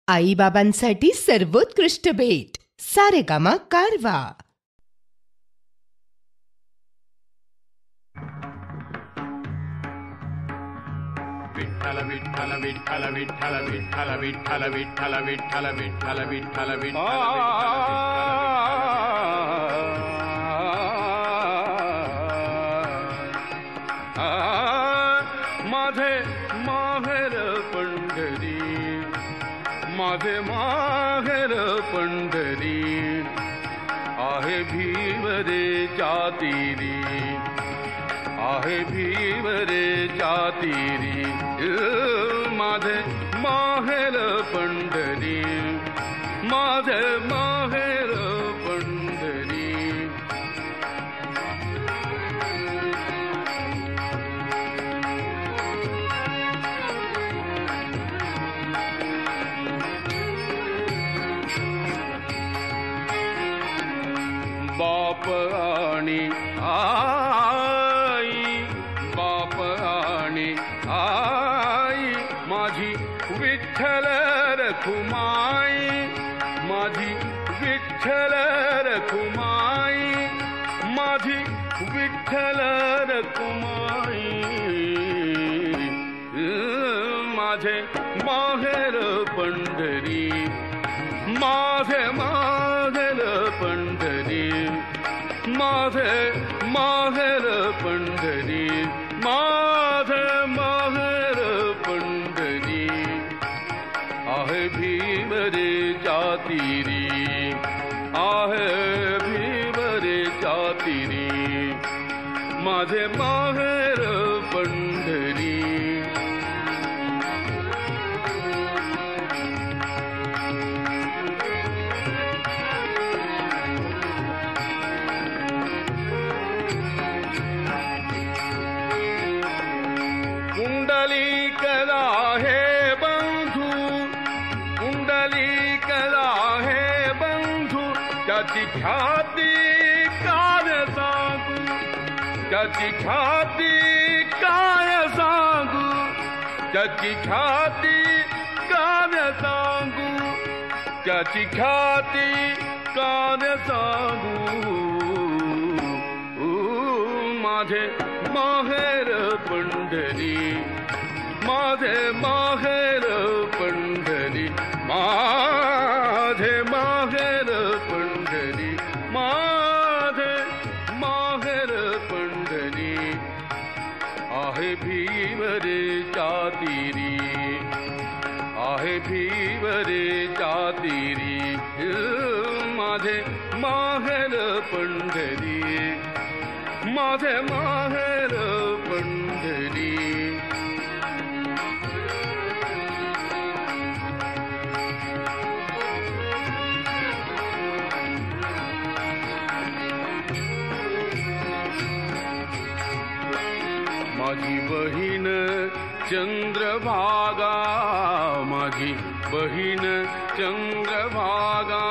आईबाबांसाठी सर्वोत्कृष्ट भेट. सारेगामा कारवा. विठ्ठल विठ्ठल विठ्ठल विठ्ठल विठ्ठल विठ्ठल विठ्ठल विठ्ठल विठ्ठल विठ्ठल माझे माहेर पंढरी, माझे माहेर पंढरी, आहे भीवरे जातीरी, आहे भीवरे जातीरी. माझे माहेर पंढरी, माझे माहेर पंढरी. बाप आणि आई, बाप आणि आई, माझी विठ्ठल रखुमाई, माझी विठ्ठल रखुमाई, माझी विठ्ठल रखुमाई. माझे माहेर पंढरी, माझे माहेर पंढरी, माझे माहेर पंढरी, माझे माहेर पंढरी. आहे भीवरे जातीरी, आहे भीवरे जातीरी. माझे माहेर पंढरी. कुंडलिकला हे बंधू, कुंडलिकला हे बंधू, त्याची ख्याती काय सांगू, त्याची ख्याती काय सांगू, त्याची ख्याती काय सांगू, त्याची ख्याती काय सांगू. माझे माहेर पंढरी, माझे माहेर पंढरी, माझे माहेर पंढरी, माझे माहेर पंढरी. आहे भीवरे जातीरी, आहे भीवरे जातीरी. माझे माहेर पंढरी, माझे माहेर पंढरी. माझी बहीण चंद्रभागा, माझी बहीण चंद्रभागा,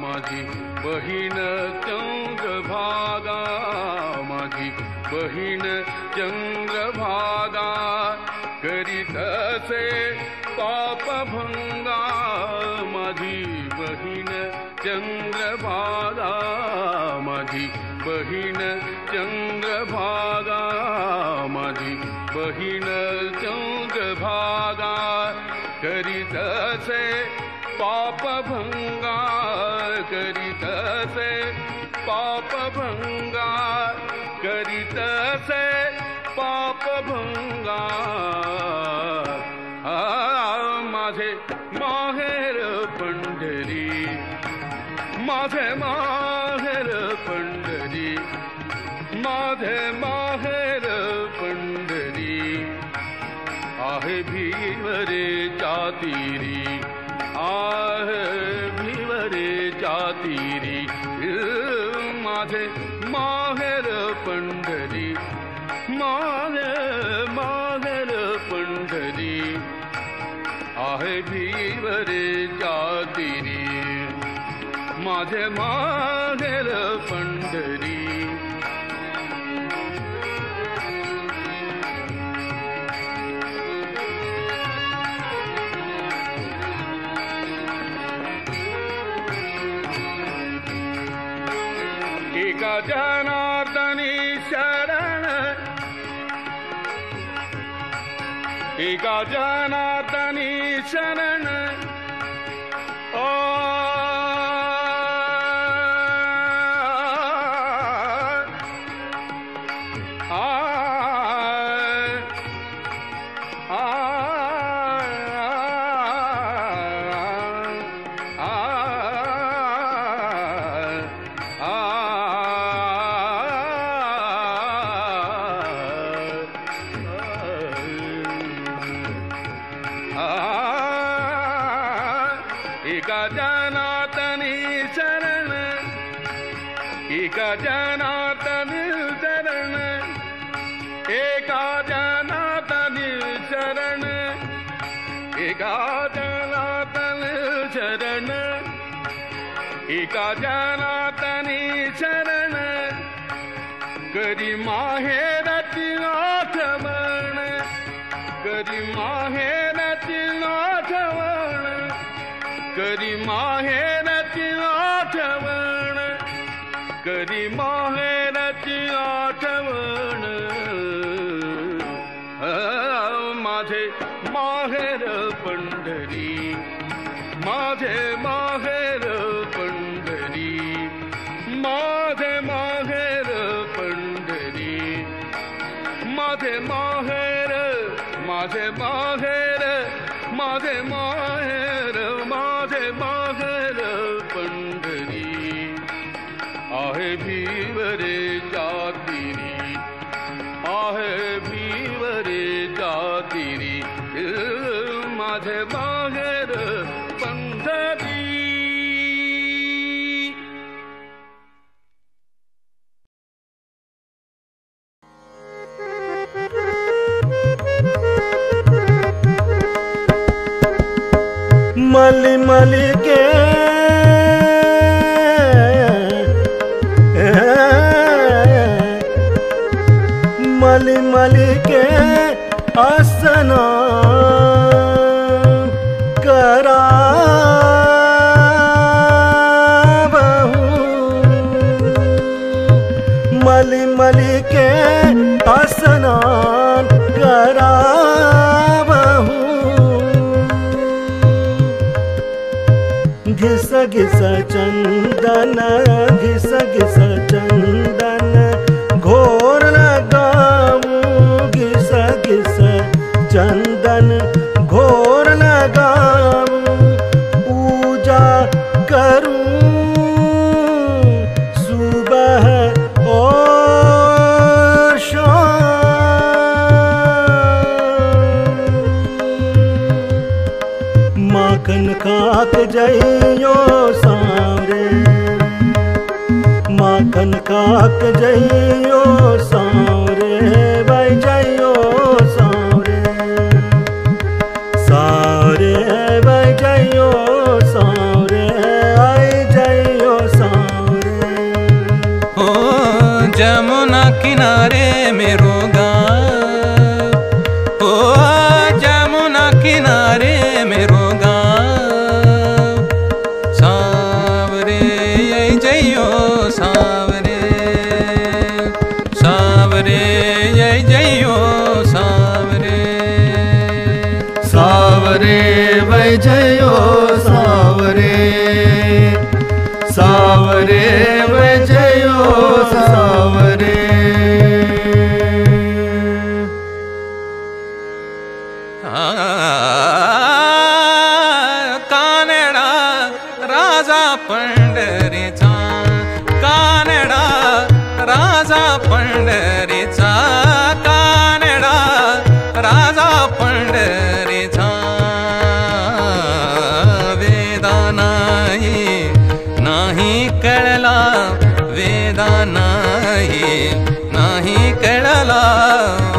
माझी बहीण चंद्रभागा, माझी बहीण चंद्रभागा. करीत असे पापभंगा, माझी बहीण चंद्रभागा, माझी बहीण चंद्रभागा, माझी बहीण चंद्रभागा. करीत असे पापभंगा, करीत असे पापभंगा, करीत असे पापभंगा. माझे माहेर पंढरी, माझे माहेर पंढरी, माझे माहेर पंढरी. आहे भीवरे जातीरी, आहे भीवरे जातीरी. माझे माहेर पंढरी, माझे माहेर पंढरी. आहे भीवरे जातीरी, माझे माहेर पंढरी. एका जनार्दनी शरण एका जनार्दनी शरण ओ एका जनार्दनी शरण एका जनार्दनी शरण एका जनार्दनी शरण एका जनार्दनी शरण एका जनार्दनी शरण करी माहेरची आठवण करी माहेरची आठवण करी माहेरची आठवण करी माहेरची आठवण माझे माहेर पंढरी माझे माहेर पंढरी माझे माहेर पंढरी माझे माहेर माझे माहेर माझे माहेर माझे माहेर पंढरी आहे भीवरे जातिरी आहे भीवरे जातिरी माझे माहेर पंढरी मली मली के मली मली के आसना कराबहु मली मली के आसना कराबहु घिस घिस चंदन घिस घिस चंदन घोर लगाऊं घिस घिस चंदन घोर लगाऊं पूजा करूं सुबह और शाम माखन खाक जइयो सांवरे माखन खाक जइयो सांवरे भाई जइयो सांवरे सावरे भाई जइयो सांवरे आई जइयो सांवरे ओ जमुना किनारे मेरो गाँव ओ जमुना किनारे मेरो सावरे सावरे जय जयो सावरे सावरे वै जयो सावरे सावरे वै जयो सावरे कानडा राजा पंढरीचा कानडा राजा पंढरीचा कानडा राजा पंढरीचा वेदा नाही कळला वेदा नाही कळला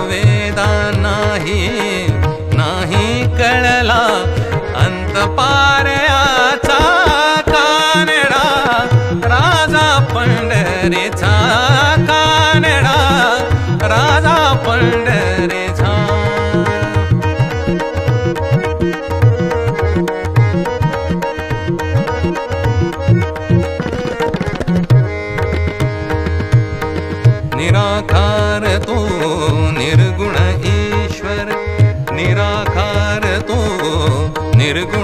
वेदा नाही कळला अंत पाऱ्याचा कानडा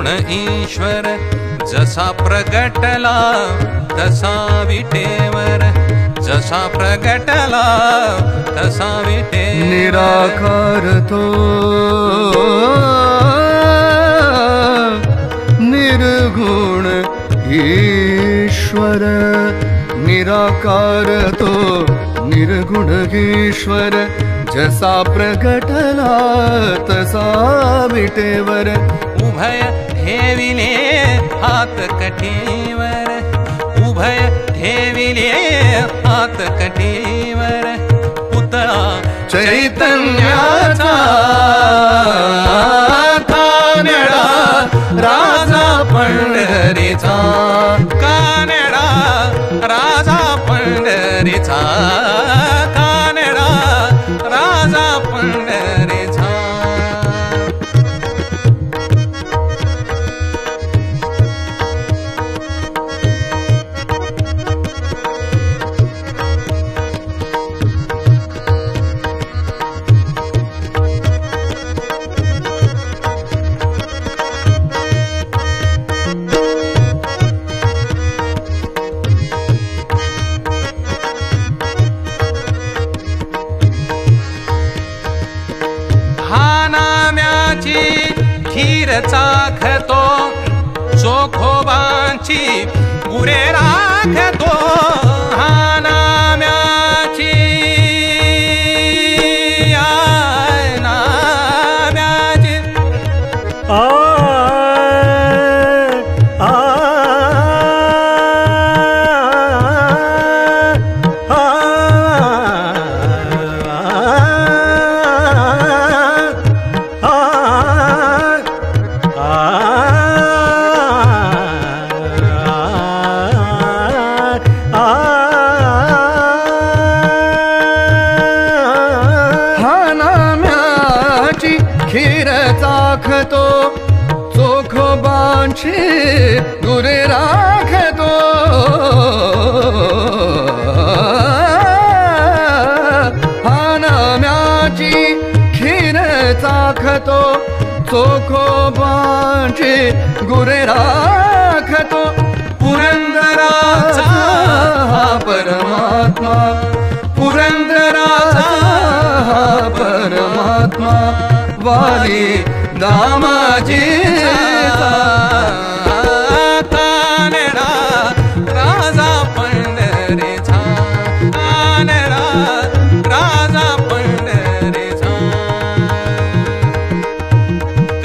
निर्गुण ईश्वर जसा प्रगटला तसा विटेवर जसा प्रगटला तसा विटेवर निराकार तो निर्गुण ईश्वर निराकार तो निर्गुण ईश्वर जसा प्रगटला तसा विटेवर उभय ठेविले हात कटीवर उभय ठेविले हात कटीवर पुतळा चैतन्याचा कानडा राजा पंढरीचा कानडा राजा पंढरीचा कानडा राजा पंढरीचा खीर चाखतो चोखोबांची गुरे राखतो हा नाम्याची नाम्याची खीर चाखतो चोखोबांची गुरे राखतो हा नाम्याची खीर चाखतो चोखोबांची गुरे राखतो पुरंदराचा हा परमात्मा पुरंदराचा हा परमात्मा वाली दामाजीचा कानडा राजा पंढरीचा कानडा राजा पंढरीचा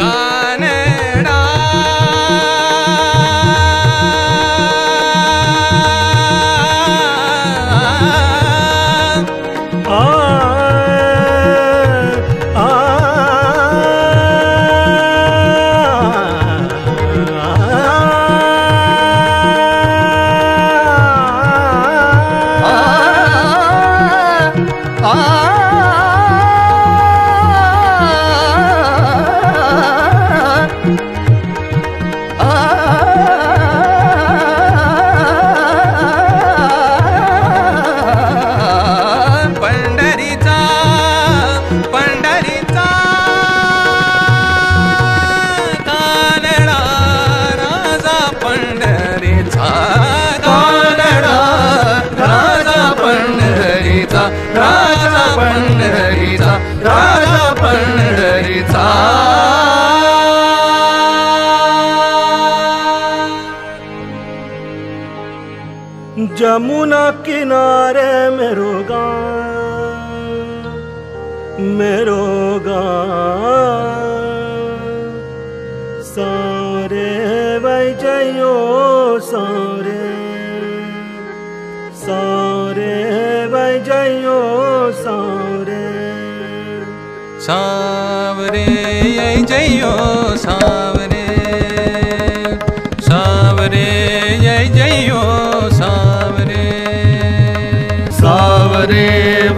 कानडा राजा पंढरीचा राजा पंढरीचा जमुना किनारे मेरो गाँव सारे वैजयो सारे सारे वैजयो सारे सावरे जयो सावरे सावरे जयो सावरे सावरे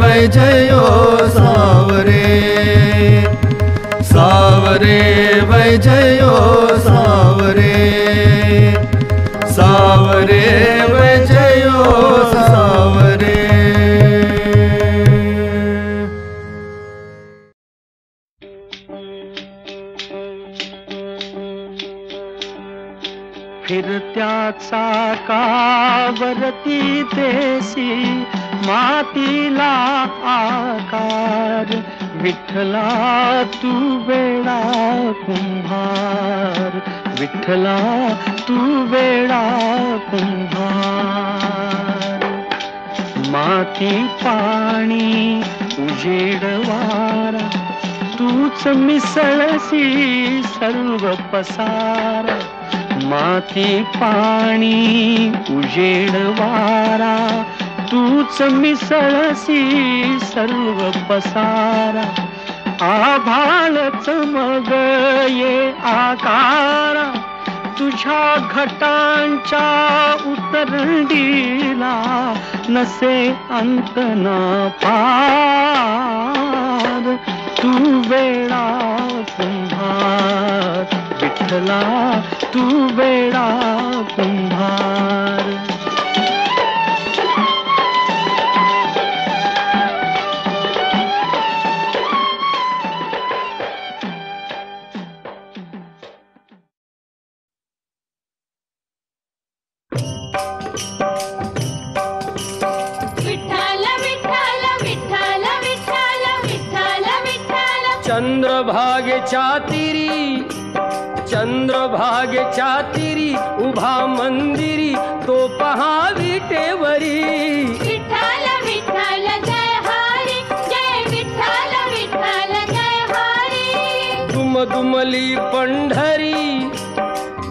वैजयो सावरे सावरे वैजयो सावरे सावरे वैजयो सावरे फिरत्याचा कावरती देसी मातीला आकार. विठ्ठला तू वेडा कुंभार, विठ्ठला तू वेडा कुंभार. माती पाणी उजेड वारा तूच मिसळसी सर्व पसारा. माती पाणी उजेड वारा तूच मिसळसी सर्व पसारा. आभाळच मग ये आकारा तुझ्या घटांच्या उतरंडीला नसे अंत न पार. तू वेडा कुंभार, विठ्ठला तू वेडा कुंभार. चंद्रभागेच्या तिरी उभा मंदिरी तो पहा विटेवरी. विठ्ठल विठ्ठल जय हरी, जय विठ्ठल विठ्ठल जय हरी. दुमदुमली पंढरी,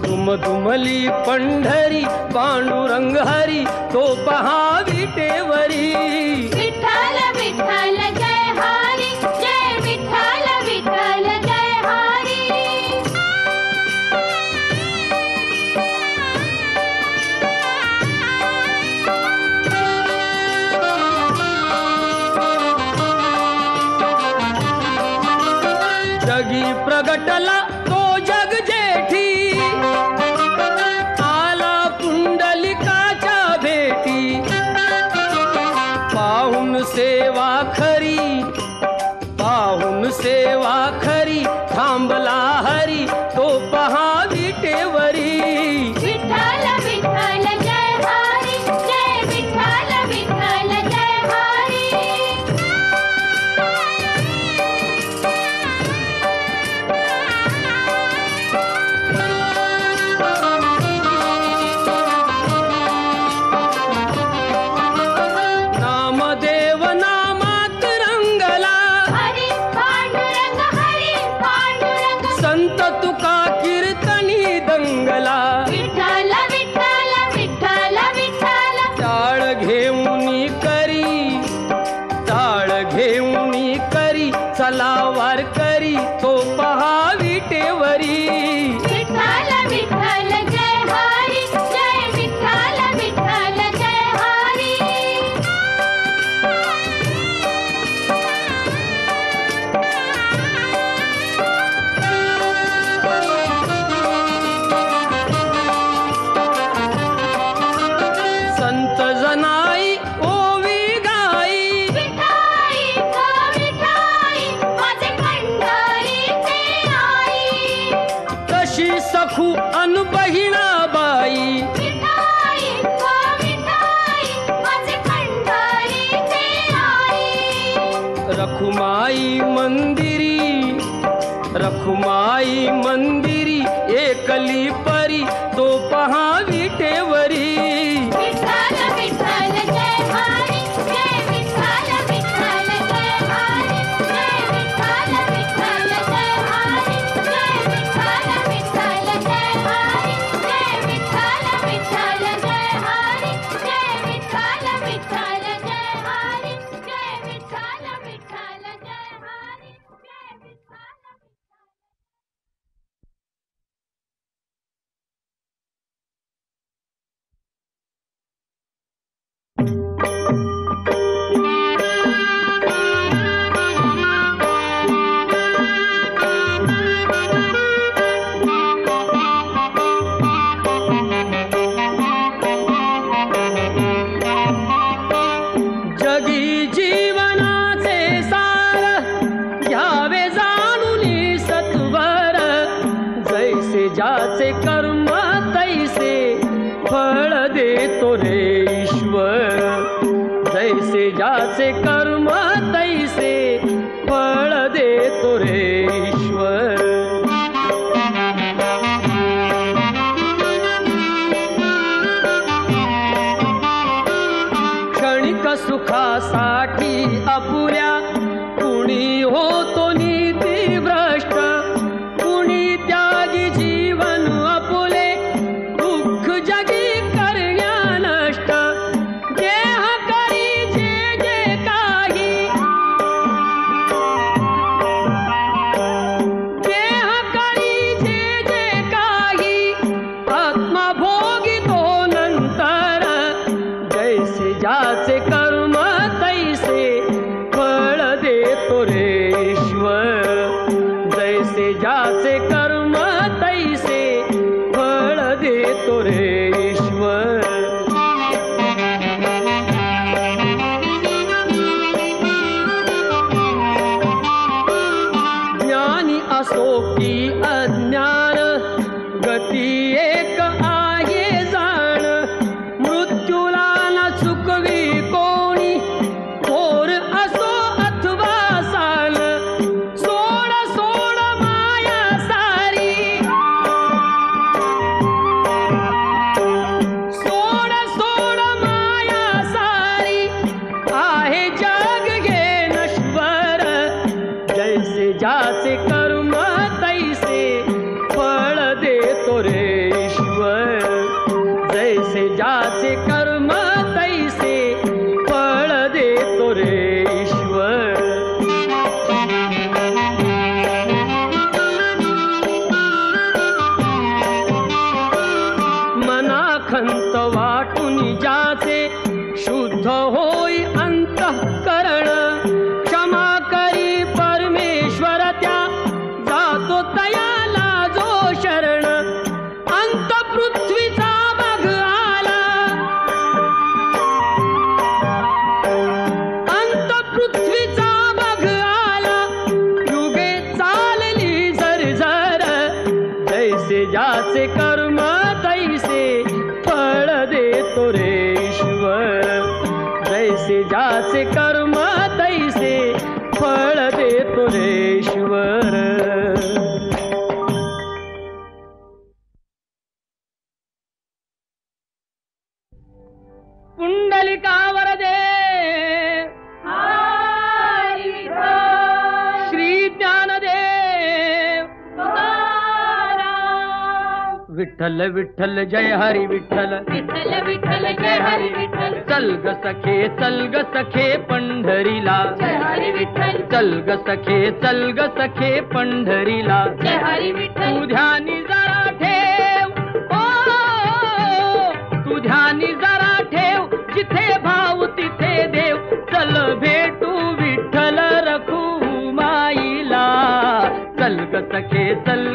दुमदुमली पंढरी पांडुरंग हरी तो पहा विटेवरी. विठ्ठल विठ्ठल जय हरी, जय विठ्ठल विठ्ठल जय हरी. जगी प्रगटला तो जग जेठी आला पुंडलिकाच्या भेटी. पाहून सेवा खरी, पाहून सेवा खरी थांबला हरी तो पहा विटेवरी. विठ्ठल विठ्ठल जय हरी, जय विठ्ठल विठ्ठल जय हरी. नामदेव नामात रंगला हरी पांडुरंग, हरी पांडुरंग. संत तुका कीर्तनी दंगला. विठ्ठल विठ्ठल विठ्ठल विठ्ठल. टाळ घेऊनी करी, टाळ घेऊनी करी चला वार करी तो पहा विटेवरी. विठ्ठल विठ्ठल जय हरी, जय विठ्ठल विठ्ठल जय हरी. संत जनाई ओवी गाई विठाई ग विठाई माझे पंढरीचे आई. कशी सखू अन बहिणाबाई. विठाई ग विठाई माझे पंढरीचे आई. रखुमाई मंदिरी, रखुमाई मंदिरी एकली परी तो पहा विटेवरी. कर्म तैसे फळ देतो रे ईश्वर. जैसे ज्याचे कर्म तैसे फळ देतो रे ईश्वर. क्षणिक सुखासाठी अपुऱ्या कुणी होतो नीती भ्रष्ट. कुणी त्यागी जीवन अपुले दुःख जगी करण्या नष्ट. देह करी जे जे काही देह करी जे जे काही आत्मा भोगितो नंतर. जैसे ज्याचे कर्म तैसे फळ देतो रे ईश्वर. जैसे ज्याचे कर्म तैसे फळ देतो रे ईश्वर. ज्ञानी असो की अज्ञान गती एक आहे जाण. मृत्यूला न चुकवी कोणी थोर असो अथवा साल. सोड सोड माया सारी सोड सोड माया सारी आहे जग घे नश्वर. जैसे ज्याचे कर्म तैसे फळ देतो रे ईश्वर. जैसे ज्याचे कर्म तैसे फळ देतो रे ईश्वर. मनाखंत वाटून ज्याचे शुद्ध होई अंतःकरण. क्षमा करी परमेश्वर त्या जातो तयाला जो शरण. अंत पृथ्वीचा बघ आला अंत पृथ्वीचा बघ आला. युगे चालली झरझर. जैसे ज्याचे कर्म तैसे फळ देतो रे ईश्वर. जैसे ज्याचे कर्म तैसे फळ देतो रे ईश्वर. पुंडलिका वरदे श्री ज्ञानदेव विठ्ठल विठ्ठल जय हरी विठ्ठल. विठ्ठल विठ्ठल जय हरी विठ्ठल. चल ग सखे पंढरीला. जय हरी विठ्ठल. चल ग सखे पंढरीला. जय हरी विठ्ठल. तू ध्यानी जरा ठेव तू ध्यानी जरा ठेव. जिथे भाव तिथे देव. चल भेटू विठ्ठल रखुमाईला. चल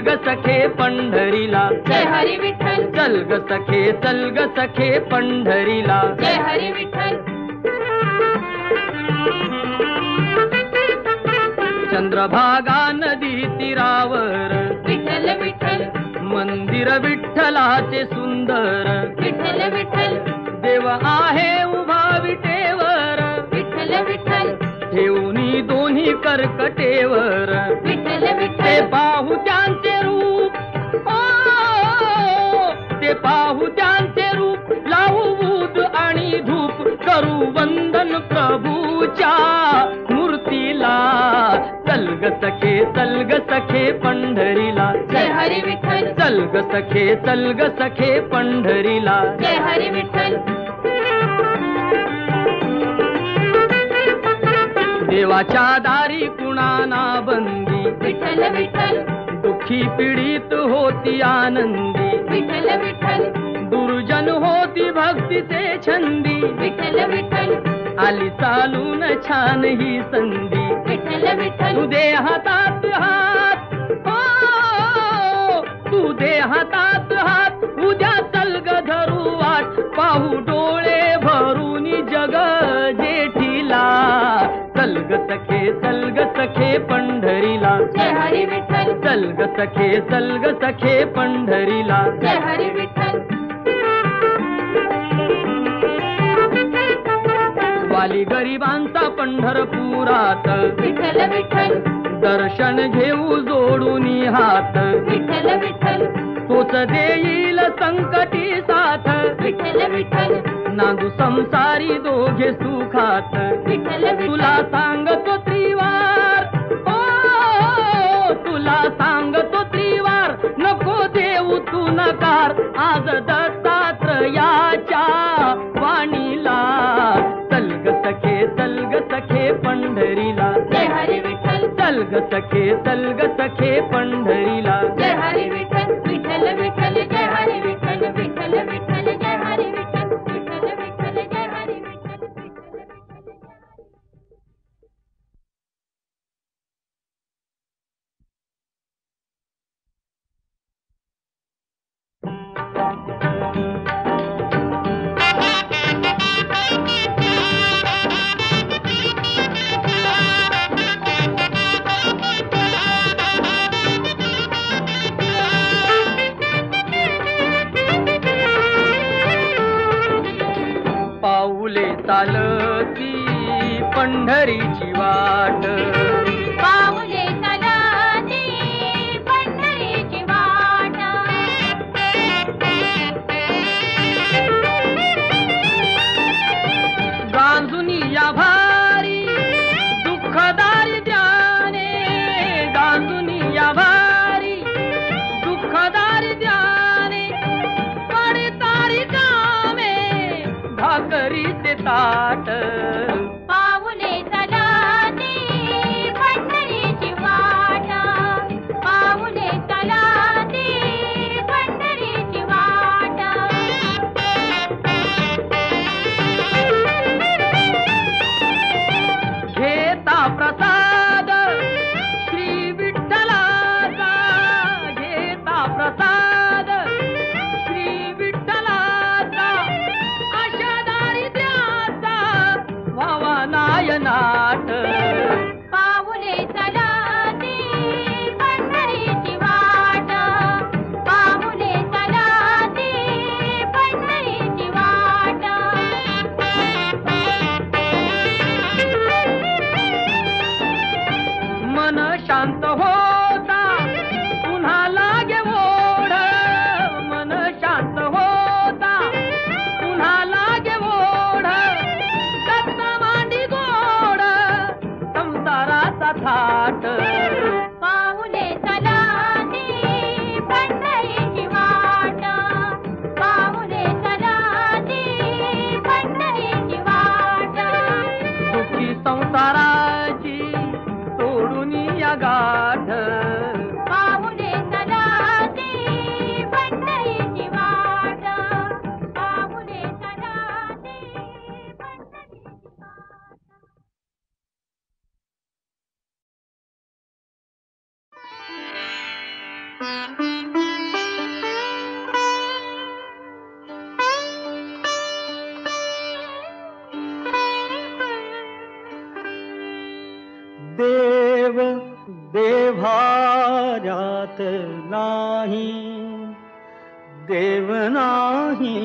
ग सखे पंढरीला. जय हरी विठ्ठल. चल ग सखे पंढरीला. जय हरी विठ्ठल. चंद्रभागा नदी तीरावर. विठ्ठल विठ्ठल. मंदिर विठ्ठलाचे सुंदर. विठ्ठल विठ्ठल. देव आहे उभा विटेवर. विठ्ठल विठ्ठल. ठेवणी दोन्ही कर्कटेवर. विठ्ठल ते विठ्ठल. पाहू त्यांचे रूप ते पाहू त्यांचे रूप. लावू बूद आणि धूप. करू वंदन प्रभूच्या मूर्तीला. चल ग सखे पंढरीला. जय हरी विठ्ठल. चल ग सखे पंढरीला. जय हरी विठ्ठल. देवाच्या दारी कुणाना बंदी. विठ्ठल विठ्ठल. दुःखी पीडित होती आनंदी. विठ्ठल विठ्ठल. दुर्जन होती भक्तीचे छंदी. विठ्ठल विठ्ठल. आली चालून छान ही संधी. विठ्ठल विठ्ठल. तू दे हातात हात तू दे हातात हात. उद्या चल ग धरू वाट. पाहू डोळे भरून जग जेठीला. चल ग सखे पंढरीला. जय हरी विठ्ठल. चल चल ग सखे पंढरीला. जय हरी विठ्ठल. वाली गरिबांचा पंढरपुरात. विठ्ठल विठ्ठल. दर्शन घेऊ जोडून हात. विठ्ठल विठ्ठल. तोच देईल संकटी साथ. विठ्ठल विठ्ठल. नांदू संसारी दोघे सुखात. विठ्ठल विठ्ठल. तुला सांगतो त्रिवार, ओ तुला सांगतो त्रिवार, नको देऊ तू नकार. आज दत्तात्रयाच्या वाणीला. चल ग सखे पंढरीला. जय हरी विठ्ठल. चल ग सखे पंढरीला. जय हरी विठ्ठल. विठ्ठल विठ्ठल. जय हरी विठ्ठल. विठ्ठल विठ्ठल. जय हरी विठ्ठल. विठ्ठल विठ्ठल. जय हरी विठ्ठल. विठ्ठल विठ्ठल. पाऊले चालती पंढरीची वाट. पाऊले चालती पंढरीची वाट. गांजुनी या भारी दुःखदारी द्याने. गांजुनी या भारी दुःखदारी द्याने. पडतारी कामे भाकरीचे ताट. पाऊले चालती पंढरीची वाट. पाऊले चालती पंढरीची वाट. घेता प्रसाद श्री विठ्ठलाचा. घेता प्रसाद श्री विठ्ठलाचा. अशा दारिद्र्याचा व्हावा नायनाट. पाऊले चालती पंढरीची वाट. पाऊले चालती पंढरीची वाट. मन शांत होता पुन्हा लागे ओढ. मन शांत होता पुन्हा लागे ओढ. दत्त मांडी गोड संसाराचा थाट. पाऊले चालती पंढरीची वाट. पाऊले चालती पंढरीची वाट. दुःखी संसाराची तोडून या गाठ. पाऊले चालती पंढरीची वाट. पाऊले चालती पंढरीची वाट. देव देव्हाऱ्यात नाही. देव नाही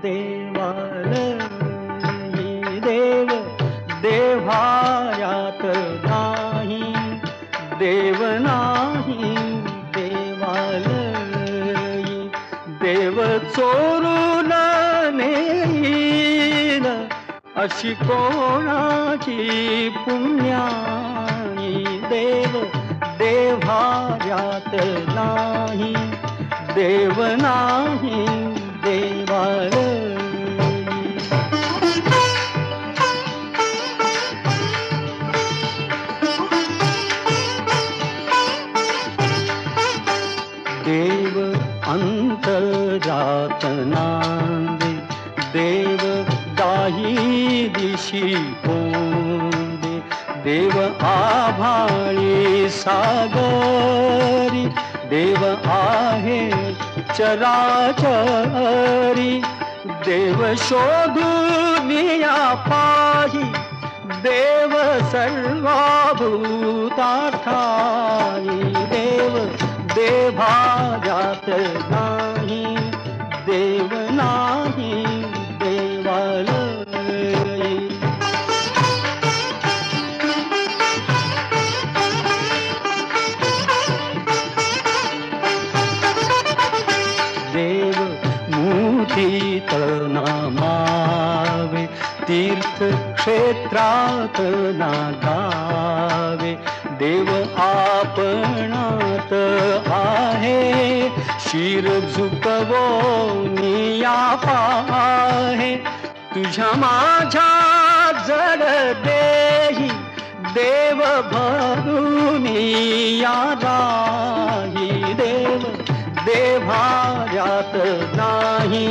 देवालयी. देव देव्हाऱ्यात नाही. देव नाही देवालयी. देव चोरून नेईल अशी कोणाची पुण्याई. देव देव्हाऱ्यात नाही. देव नाही देवालयी. देव अंतरात नांदे. देव दाही दिशी कोंदे. देव आभाळी सागरी. देव आहे चराचरी. देव शोधून या पाही. देव सर्वभूतार्थाई देव देभाजात नाही देव नाही देवालय देव मूर्तीत नामावे तीर्थ क्षेत्रात नागावे देव आपणात आहे शिर झुकवो निया पाहे तुझ्या माझ्या जड देही देव भरून या राही देव देभार्यात नाही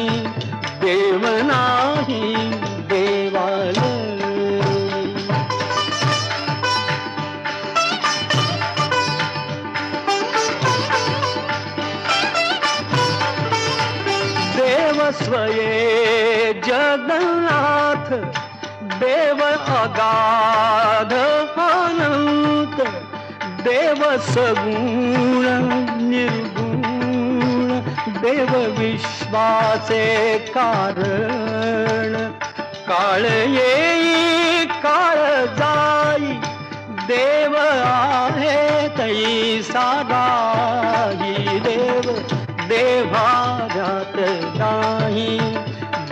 देव नाही देवालय देव स्वये जगन्नाथ देव अगाध अनंत देव सगुण निर्गुण देव विश्वाचे कारण काळ येई काळ जाई देव आहे तैसा राही देव देभार्यात नाही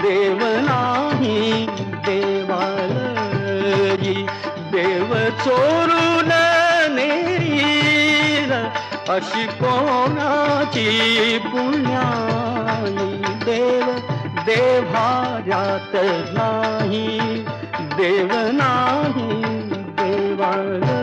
देव नाही देवालयी देव चोरून नेईल अशी कोणाची पुण्यानी देव देभार्यात नाही देव नाही देवालयी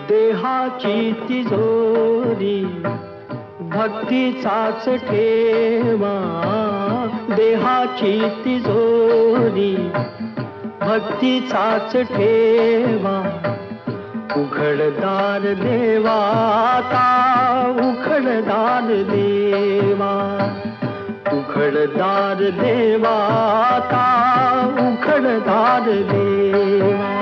देहाची तिजोरी भक्तीचाच ठेवा देहाची तिजोरी भक्तीचाच ठेवा उघडदार देवाता उघडदार देवा उघडदार देवाता उघडदार देवा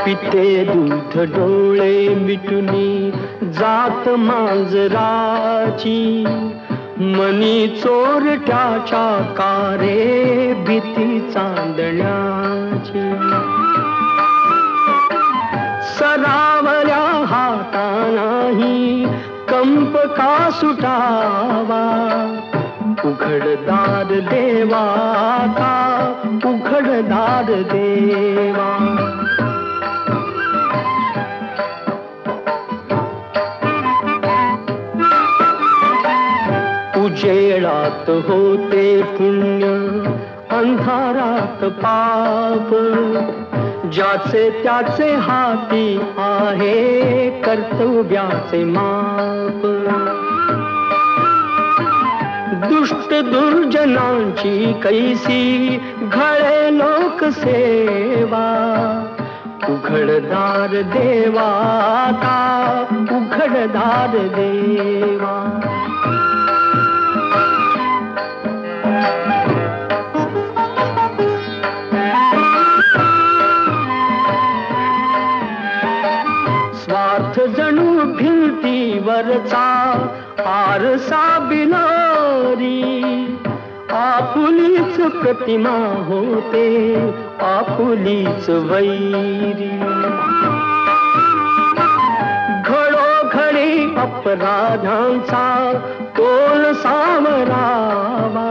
पिते दूध डोळे मिटुनी जात मांजराची मनी चोरट्याच्या कारे भीती चांदण्याची सरावल्या हातानाही कंप का सुटावा उघडदार देवाता उघडदार देवा उजेडात होते पुण्य अंधारात पाप ज्याचे त्याचे हाती आहे कर्तव्याचे माप दुष्ट दुर्जनांची कैसी घळे लोकसेवा उघडदार देवाता उघडदार देवा स्वार्थ जणू भिंतीवरचा आरसा बिलारी आपुलीच प्रतिमा होते आपुलीच वैरी घडोघडी अपराधांचा तोल सावरावा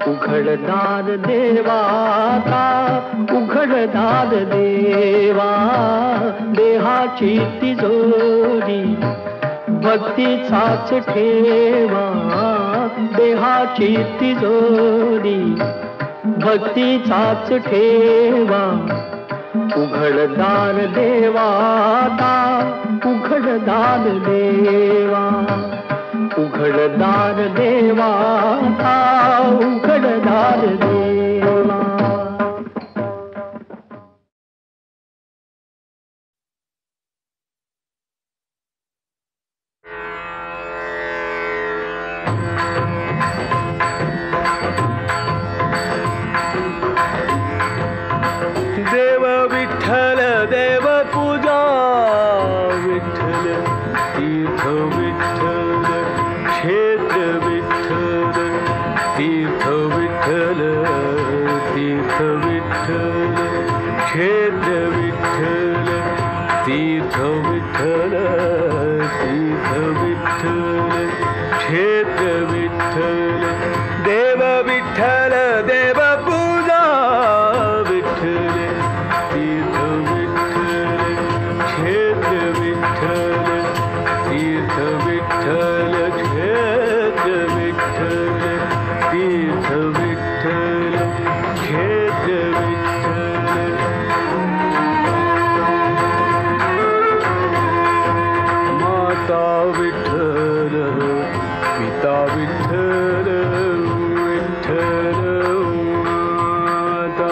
उघडदार देवाता उघडदार देवा देहाची तिजोरी भक्तीचाच ठेवा देहाची तिजोरी भक्तीचाच ठेवा उघडदार देवाता उघडदार देवा उघडदार देवाता उघडदार देवा देव विठ्ठल देव पूजा विठ्ठल तीर्थ विठ्ठल क्षेत्र विठ्ठल तीर्थ विठ्ठल तीर्थ विठ्ठल क्षेत्र विठ्ठल तीर्थ विठ्ठल तीर्थ विठ्ठल क्षेत्र विठ्ठल देव विठ्ठल देव पूजा विठ्ठल तीर्थ विठ्ठल क्षेत्र विठ्ठल तीर्थ विठ्ठल क्षेत्र विठ्ठल तीर्थ विठ्ठल क्षेत्र विठ्ठल माता विठ्ठल पिता विठ्ठल विठ्ठल माता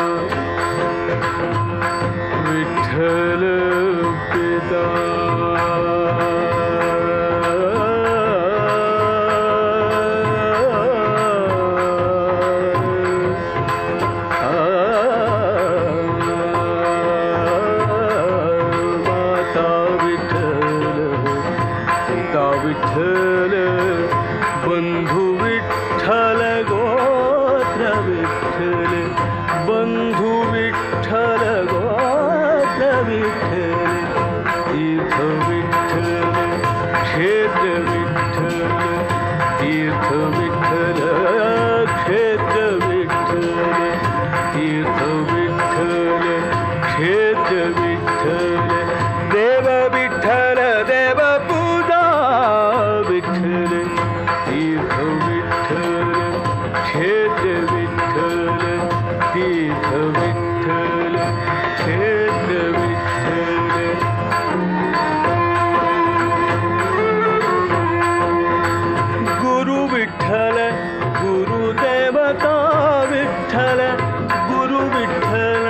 विठ्ठल पिता माता विठ्ठल पिता विठ्ठल बंधु विठ्ठल गोत्र विठ्ठल बंधु विठ्ठल गोत्र विठ्ठल तीर्थ विठ्ठल क्षेत्र विठ्ठल तीर्थ विठ्ठल क्षेत्र विठ्ठल तीर्थ विठ्ठल क्षेत्र विठ्ठल देव विठ्ठल देव पूजा विठ्ठल तीर्थ विठ्ठल क्षेत्र विठ्ठल तीर्थ विठ्ठल क्षेत्र विठ्ठल गुरु विठ्ठल गुरुदेवता विठ्ठल गुरु विठ्ठल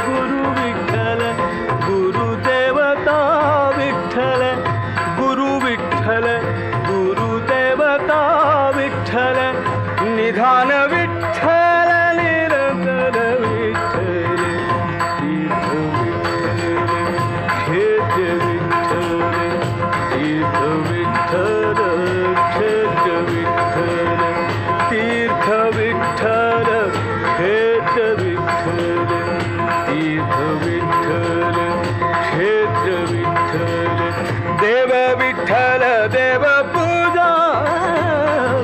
गुरु विठ्ठल गुरुदेवता विठ्ठल गुरु विठ्ठल गुरुदेवता विठ्ठल निधान विठ्ठल निरंतर विठ्ठल तीर्थ विठ्ठल क्षेत्र विठ्ठल तीर्थ विठ्ठल क्षेत्र विठ्ठल तीर्थ विठ्ठल क्षेत्र विठ्ठल तीर्थ विठ्ठल क्षेत्र विठ्ठल देव विठ्ठल देव पूजा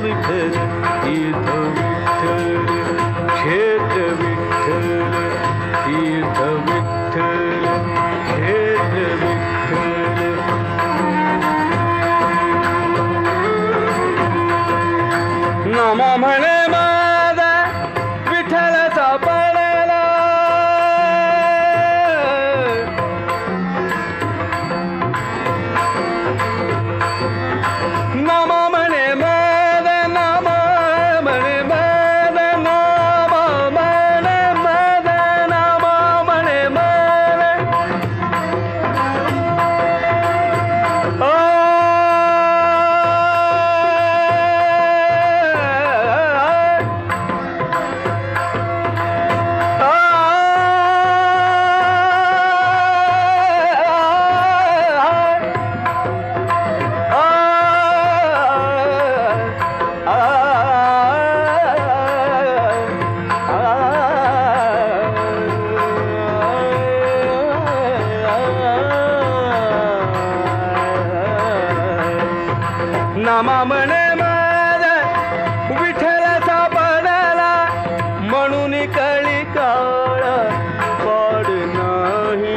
विठ्ठल तीर्थ विठ्ठल क्षेत्र विठ्ठल तीर्थ विठ्ठल क्षेत्र विठ्ठल नाम म्हणे माझा विठ्ठल सापडला नाम म्हणे माझा नाम म्हणे माझा नाम म्हणे माझा नाम म्हणे माझा नामा म्हणे माझा विठ्ठल सापडला म्हणून कळी काळ पाड नाही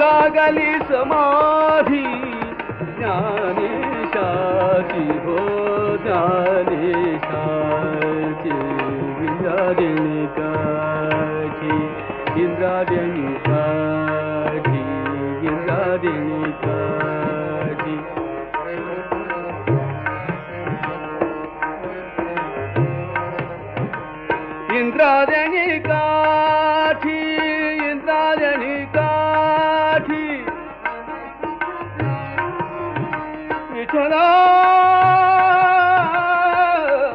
लागली समाधी ज्ञानेशाची हो ज्ञानेशाची इंद्रायणी काठी इंद्रायणी काठी इंद्रायणी काठी इंद्रायणी काठी इंद्रायणी काठी विठला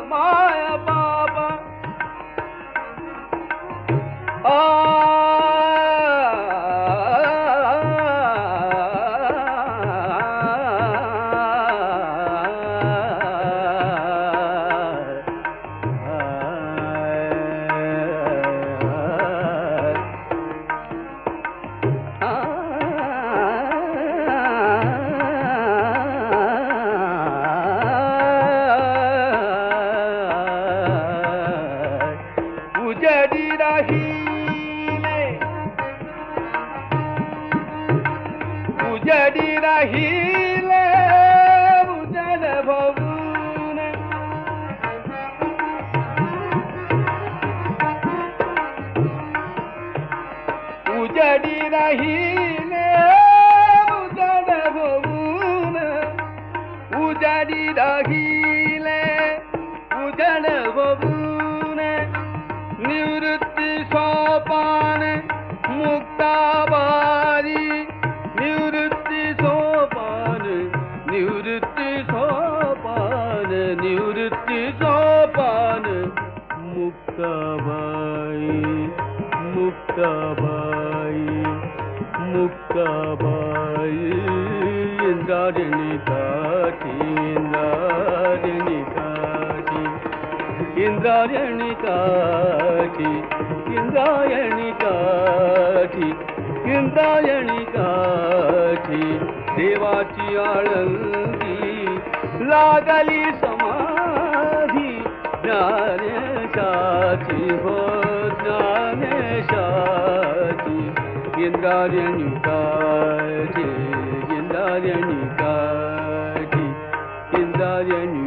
माया बाबा उजड़ी रहीले उजड़ भवन उजड़ी रहीले उजड़ भवन उजड़ी रहीले उजड़ भवन निवृत्ति सोपान मुक्ताबारी निवृत्ति सोपान निवृत्ति सोपान निवृत्ति सोपान मुक्ताबाई मुक्ताबाई मुक्ताबाई इंद्रायणी काठी इंद्रायणी काठी इंद्रायणी काठी इंद्रायणी काठी इंद्रायणी काठी देवाची आळंदी लागली समाधी ज्ञानेशाची हो ज्ञानेशाची इंद्रायणी काठी इंद्रायणी काठी इंद्रायणी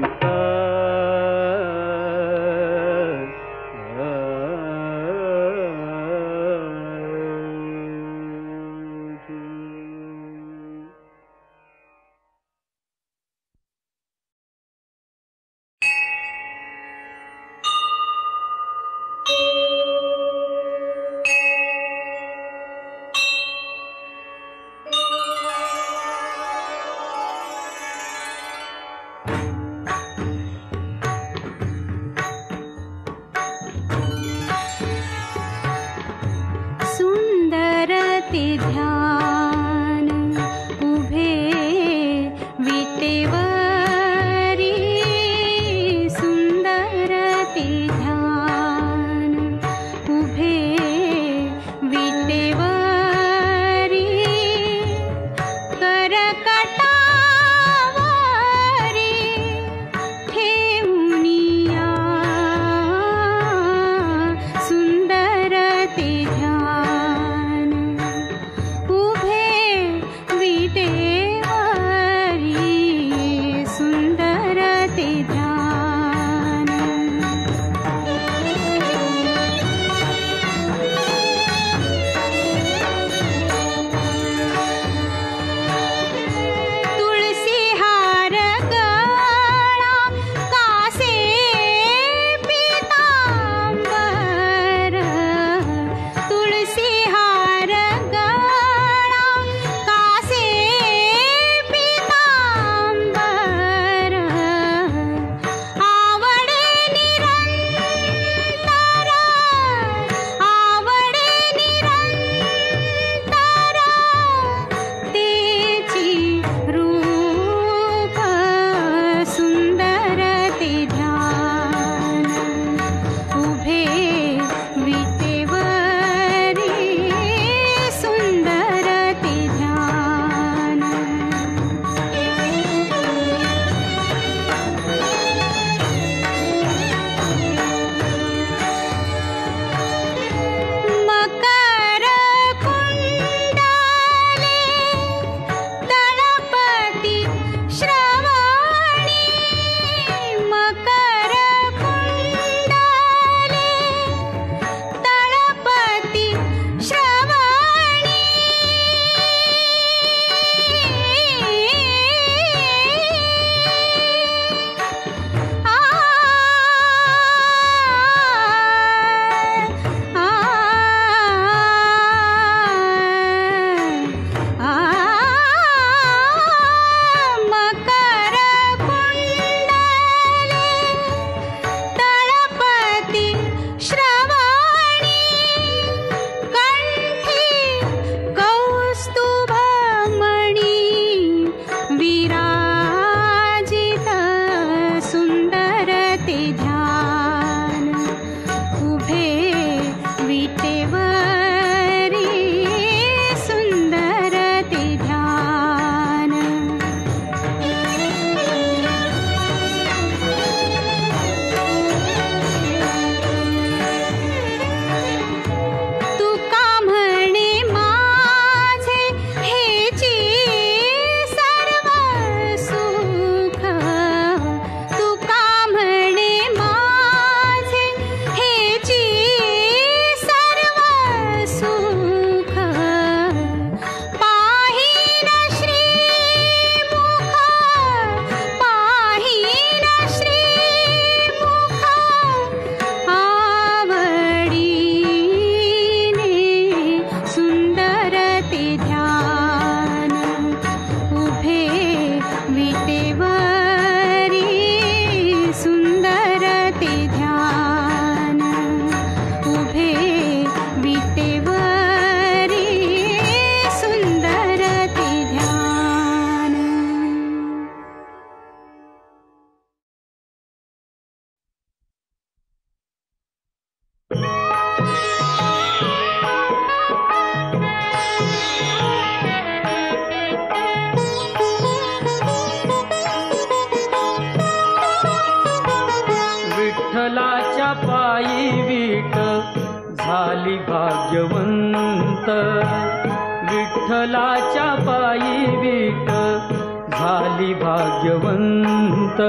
झाली भाग्यवंत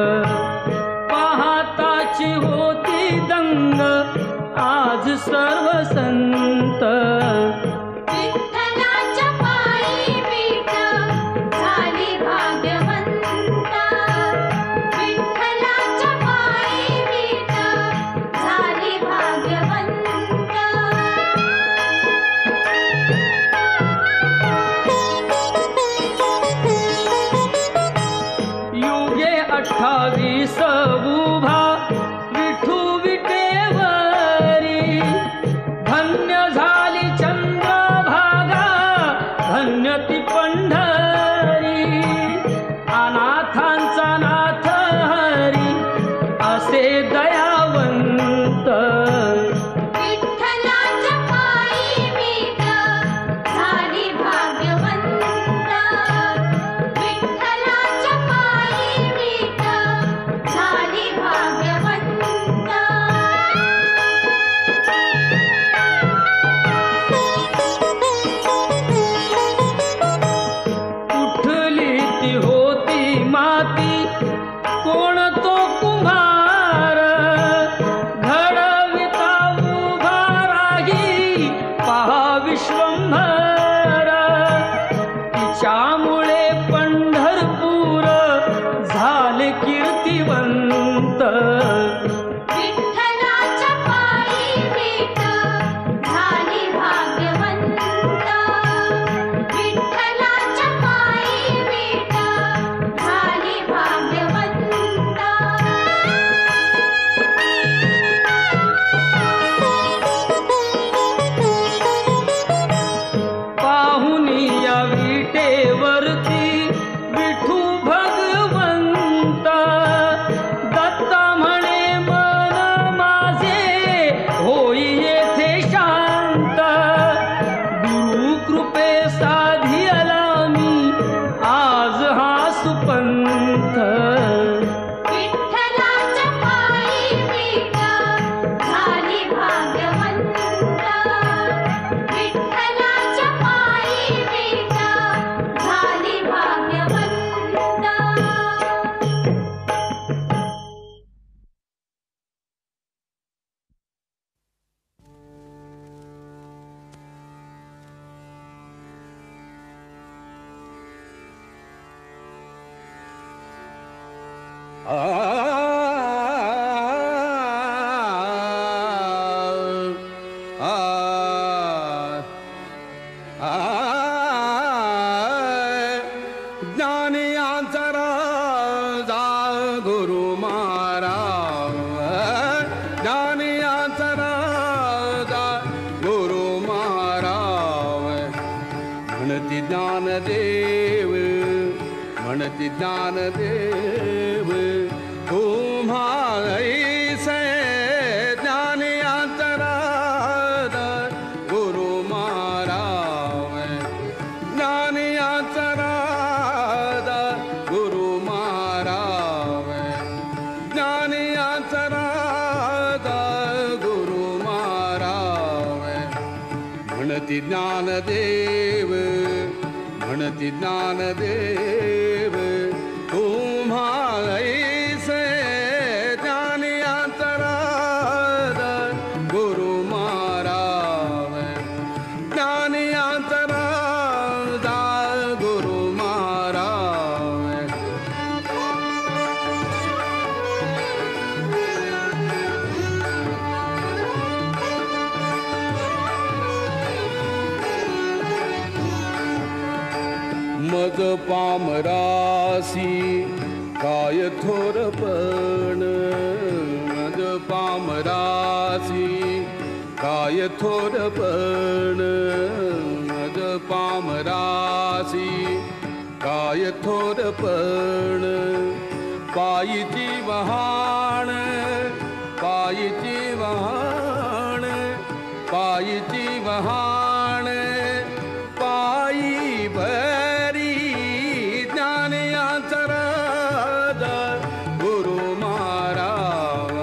पाहताची होती दंग आज सर्व संत विठ्ठलाच्या पायी मीठ झाली भाग्यवंत विठ्ठलाच्या पायी मीठ झाली भाग्यवंत युगे 28 उभा विठू विटेवरी धन्य झाली चंद्रभागा धन्य ती पंढरी अनाथांचा नाथ हरी असे दयावंत विठ्ठलाच्या पायी मीठ झाली भाग्यवंत विठ्ठलाच्या पायी मीठ झाली भाग्यवंत उठली ती होती माती कोण तो कुंभार घडविता उभा राही पहा विश्वंभर तिच्यामुळे पंढरपूर झाले कीर्तिवंत विठ्ठलाच्या पायी मीठ झाली भाग्यवंत विठ्ठलाच्या पायी मीठ झाली भाग्यवंत पाहुनी या विटेवरती विठू भगवंत दत्ता म्हणे मन माझे होई येथे शांत गुरु कृपे साधियला मी आज हा सुपंथ विठ्ठलाच्या पायी मीठ झाली भाग्यवंत विठ्ठलाच्या पायी मीठ झाली भाग्यवंत ज्ञानियांचा राजा गुरु महाराज ज्ञानियांचा राजा गुरु महाराज म्हणती ज्ञानदेव म्हणती ज्ञानदेव तुम्हा ऐसे ज्ञानियांचा राजा गुरु महाराज ज्ञानियांचा राजा गुरु महाराज ज्ञानियांचा राजा गुरु महाराज म्हणती ज्ञानदेव म्हणती ज्ञानदेव तुम्हा ऐसे ज्ञानियांचा राजा गुरु महाराज ज्ञानियांचा राजा गुरु महाराज मज पामरासी काय थोरपण मज पामरासी काय थोरपण मज पामरासी काय थोरपण पायीची वहाण पायीची वहाण पायीची वहाण पायी बरी ज्ञानियांचा राजा गुरु महाराज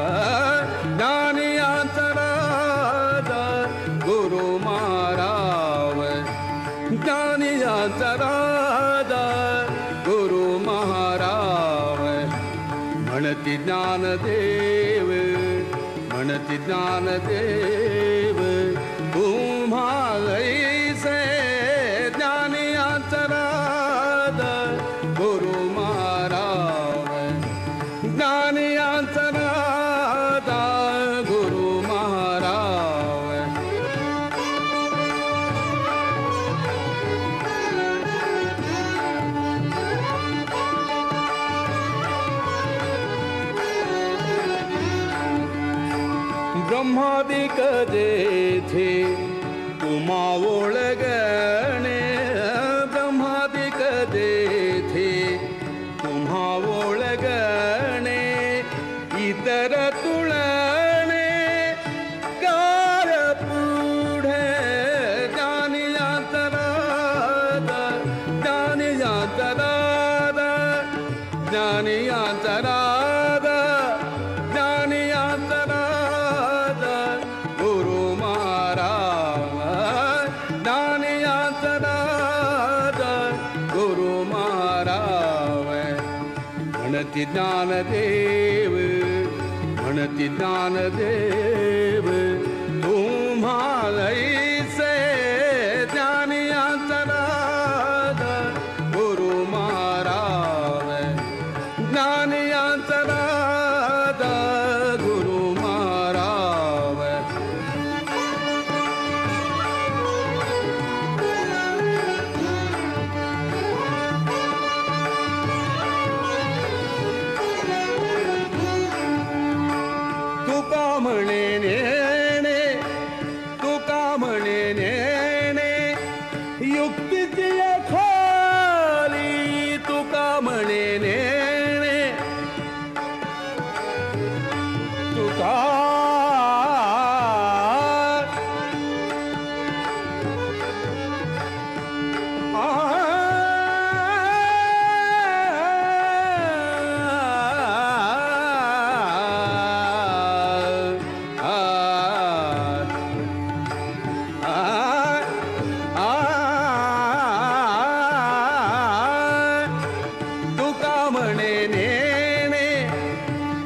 ज्ञानियांचा राजा गुरु महाराज ज्ञानियांचा राजा गुरु महाराज म्हणती ज्ञानदेव, म्हणती ज्ञानदेव, तुम्हा ऐसे ज्ञानी अंतराद गुरु महाराज, ज्ञानी अंतराद गुरु महाराज. ब्रह्मादिक जेथे तुम्हा ओळगणे, ब्रह्मादिक जेथे तुम्हा ओळगणे, इतर तुळणे कार पुढे ज्ञानी अंतराद, ज्ञानी अंतराद, ज्ञानी अंतराद, ज्ञानी अंतराद गुरु महाराज, ज्ञानी अंतराद गुरु महाराज. म्हणती ज्ञानदेव, म्हणती ज्ञानदेव, तुम्हा ऐसे ज्ञानी अंतराद गुरु महाराज, ज्ञानी अंतराद गुरु महाराज. तुका म्हणे नेणे, तुका म्हणे नेणे, युक्तीची खाली, तुका म्हणे नेणे, तुका तुका म्हणे नेणे,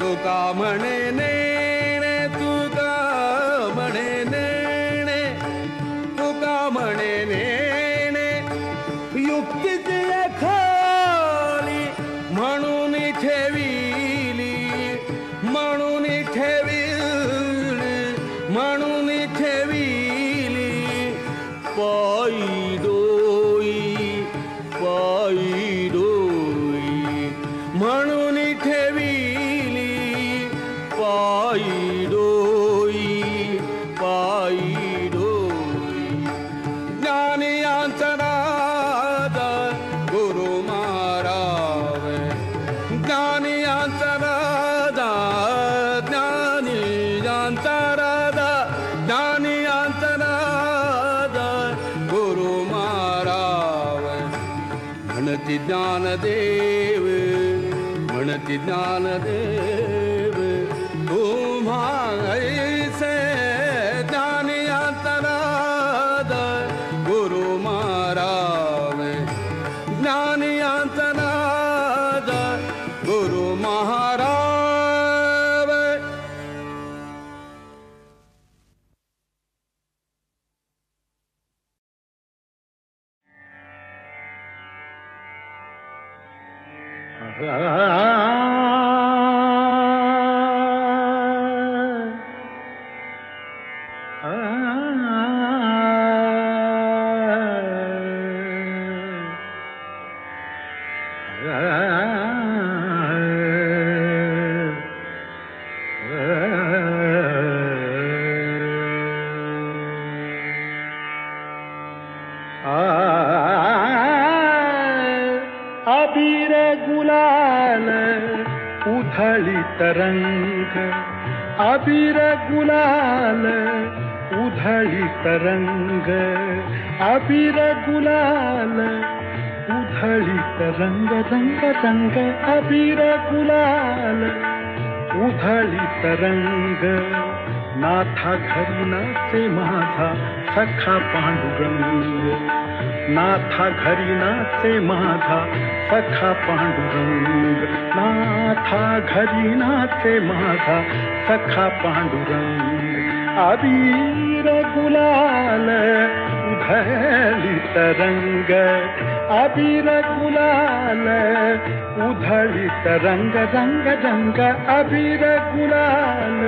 तुका म्हणे नेणे, तुका म्हणे नेणे, तुका म्हणे नेणे, युक्तीची खाली म्हणून ठेविली, म्हणून ठेविली, म्हणून ठेविली, पायी डोई, पायी डोई, म्हणून ठेविली, पायी डोई, पायी डोई. ज्ञानी अंतराद गुरु महाराज, ज्ञानी अंतराद, ज्ञानी अंतराद, ज्ञानी अंतराद गुरु महाराज. म्हणती ज्ञानदेव, म्हणती ज्ञानदेव, तुम्हा ऐसे ज्ञानी अंतराद गुरु महाराज, ज्ञानी अंतराद गुरु महाराज. अबीर गुलाल उधळी तरंग, अबीर गुलाल उधळी तरंग, अबीर गुलाल उधळी तरंग, रंग रंग अबीर गुलाल उधळी तरंग. नाथा घरी नाचे माझा सखा पांडुरंग, नाथा घरी नाचे माझा सखा पांडुरंग, नाथा घरी नाचे माझा सखा पांडुरंग. अबीर गुलाल उधळी तरंग, अबीर गुलाल उधळी तरंग, रंग रंग अबीर गुलाल.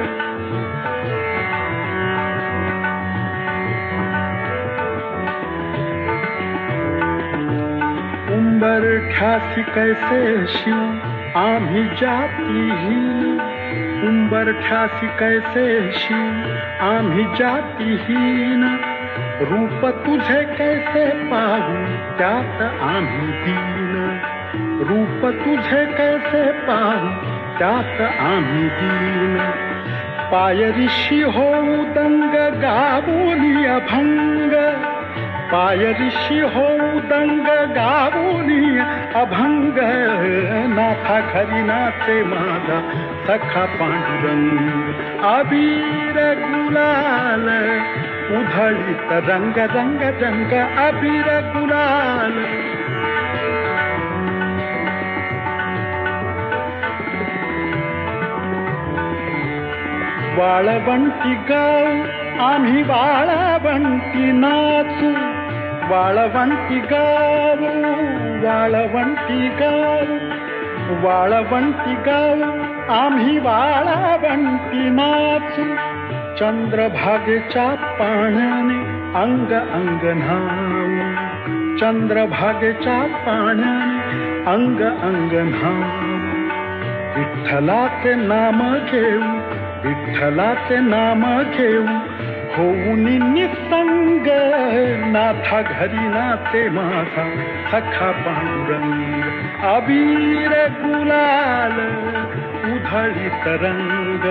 उंबरठ्यासी कैसे शिव आम्ही जातीहीन, उंबरठ्यासी कैसे शिव आम्ही जातीहीन. रूप तुझे कैसे पाहू त्यात आम्ही दीन, रूप तुझे कैसे पाहू त्यात आम्ही दीन. पायरिशी होऊ दंग गावोनी अभंग, पायरिशी होऊ दंग गावोनी अभंग. नाथा घरी नाचे माझा सखा पांडुरंग, अबीर गुलाल उधळीत रंग रंग रंग अबीर गुलाल. वाळवंटी गाव आम्ही वाळवंटी नाचू, वाळवंटी गाव, वाळवंटी गाव, वाळवंटी गाव आम्ही वाळवंटी नाचू. चंद्रभागेच्या पाण्याने अंग अंग न्हाऊ, चंद्रभागेच्या पाण्याने अंग अंग न्हाऊ. विठ्ठलाचे नाम घेऊ, विठ्ठलाचे नाम घेऊ होऊन निसंग. नाथा घरी नाचे माझा सखा पांडुरंग, अबीर गुलाल उधळीत रंग.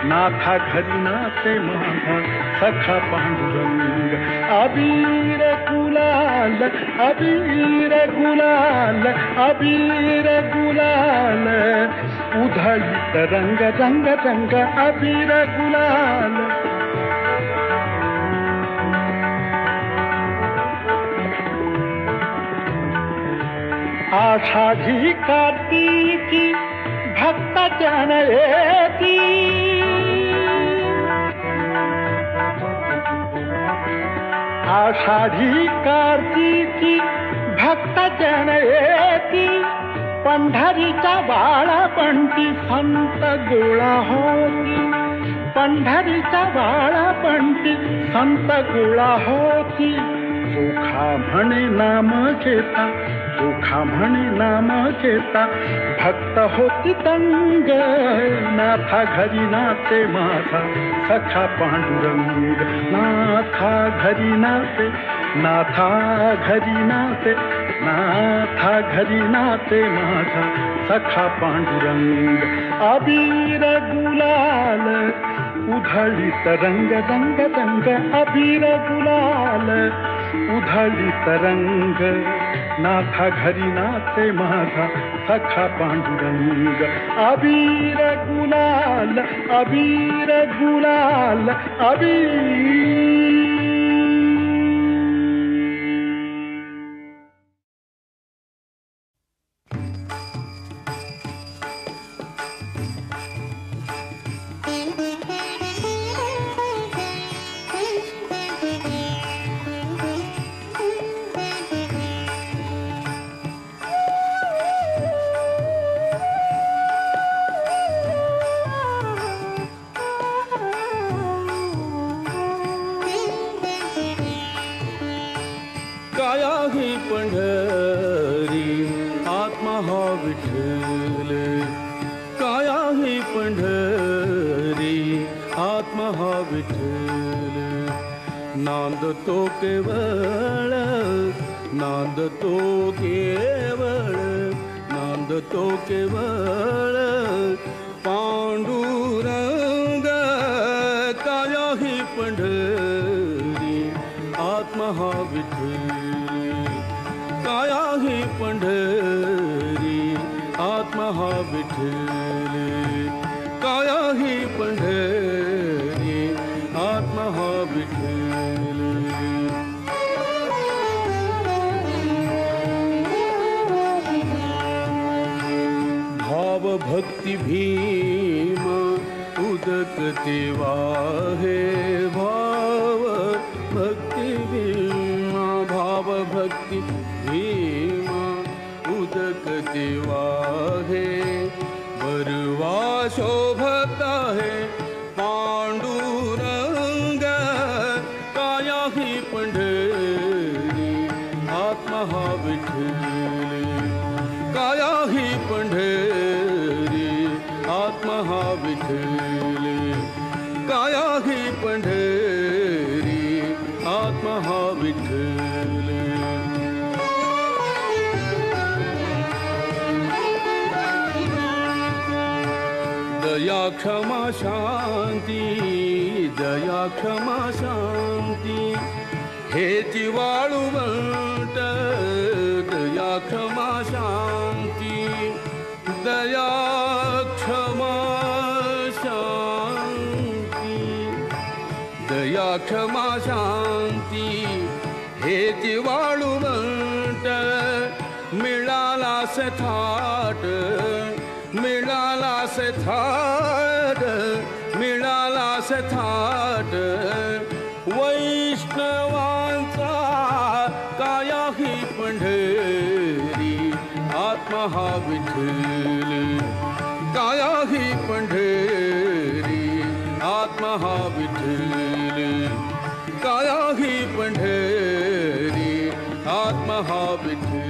नाथा घरी नाचे माझा सखा पांडुरंग, अबीर गुलाल, अबीर गुलाल, अबीर गुलाल उधळीत रंग रंग रंग अबीर गुलाल. आषाढी कार्तिकी भक्त जन येती, आषाढी कार्तिकी भक्त जन येती. पंढरीच्या बाळापंटी संत गोळा होती, पंढरीच्या बाळापंटी संत गोळा होती. चोखा म्हणे नाम घेता, चोखा म्हणे नाम घेता भक्त होती दंग. नाथा घरी नाचे माझा सखा पांडुरंग, नाथा घरी नाचे, नाथा घरी नाचे, नाथा घरी नाचे माझा सखा पांडुरंग. अबीर गुलाल उधळीत रंग रंग रंग अबीर गुलाल उधळीत रंग. नाथा घरी नाचे माझा सखा पांडुरंग, अबीर गुलाल, अबीर गुलाल, अबीर. पंढरी आत्मा हा विठ्ठल, काया ही पंढरी आत्मा हा विठ्ठल. नांदतो केवळ, नांदतो केवळ, नांदतो केवळ पांडुरंग. काया ही पंढरी आत्मा हा विठ्ठल, काया ही पंढरी आत्मा हा विठ्ठल, काया ही पंढरी आत्मा हा विठ्ठल. भक्ति भीमा उदकते वाहे भाव भक्ति भीमा भाव भक्ति भीमा उदकते वाहे बरवा शोभता है पांडुरंग काया ही पंढरी आत्मा हा विठ्ठल काया ही पंढरी आत्मा हा विठ्ठल काया ही पंढरी आत्मा हा विठ्ठल दया क्षमा शांती दया क्षमा शांती हेची वाळुवंट दया क्षमा शांती दया क्षमा शांती दया क्षमा शांती हेची वाळुवंट मिळाला थाट मिळाला थाट मिळाला थाट वैष्णवांचा काया ही पंढरी आत्मा हा विठ्ठल काया ही पंढरी आत्मा हा विठ्ठल काया ही पंढरी आत्मा हा विठ्ठल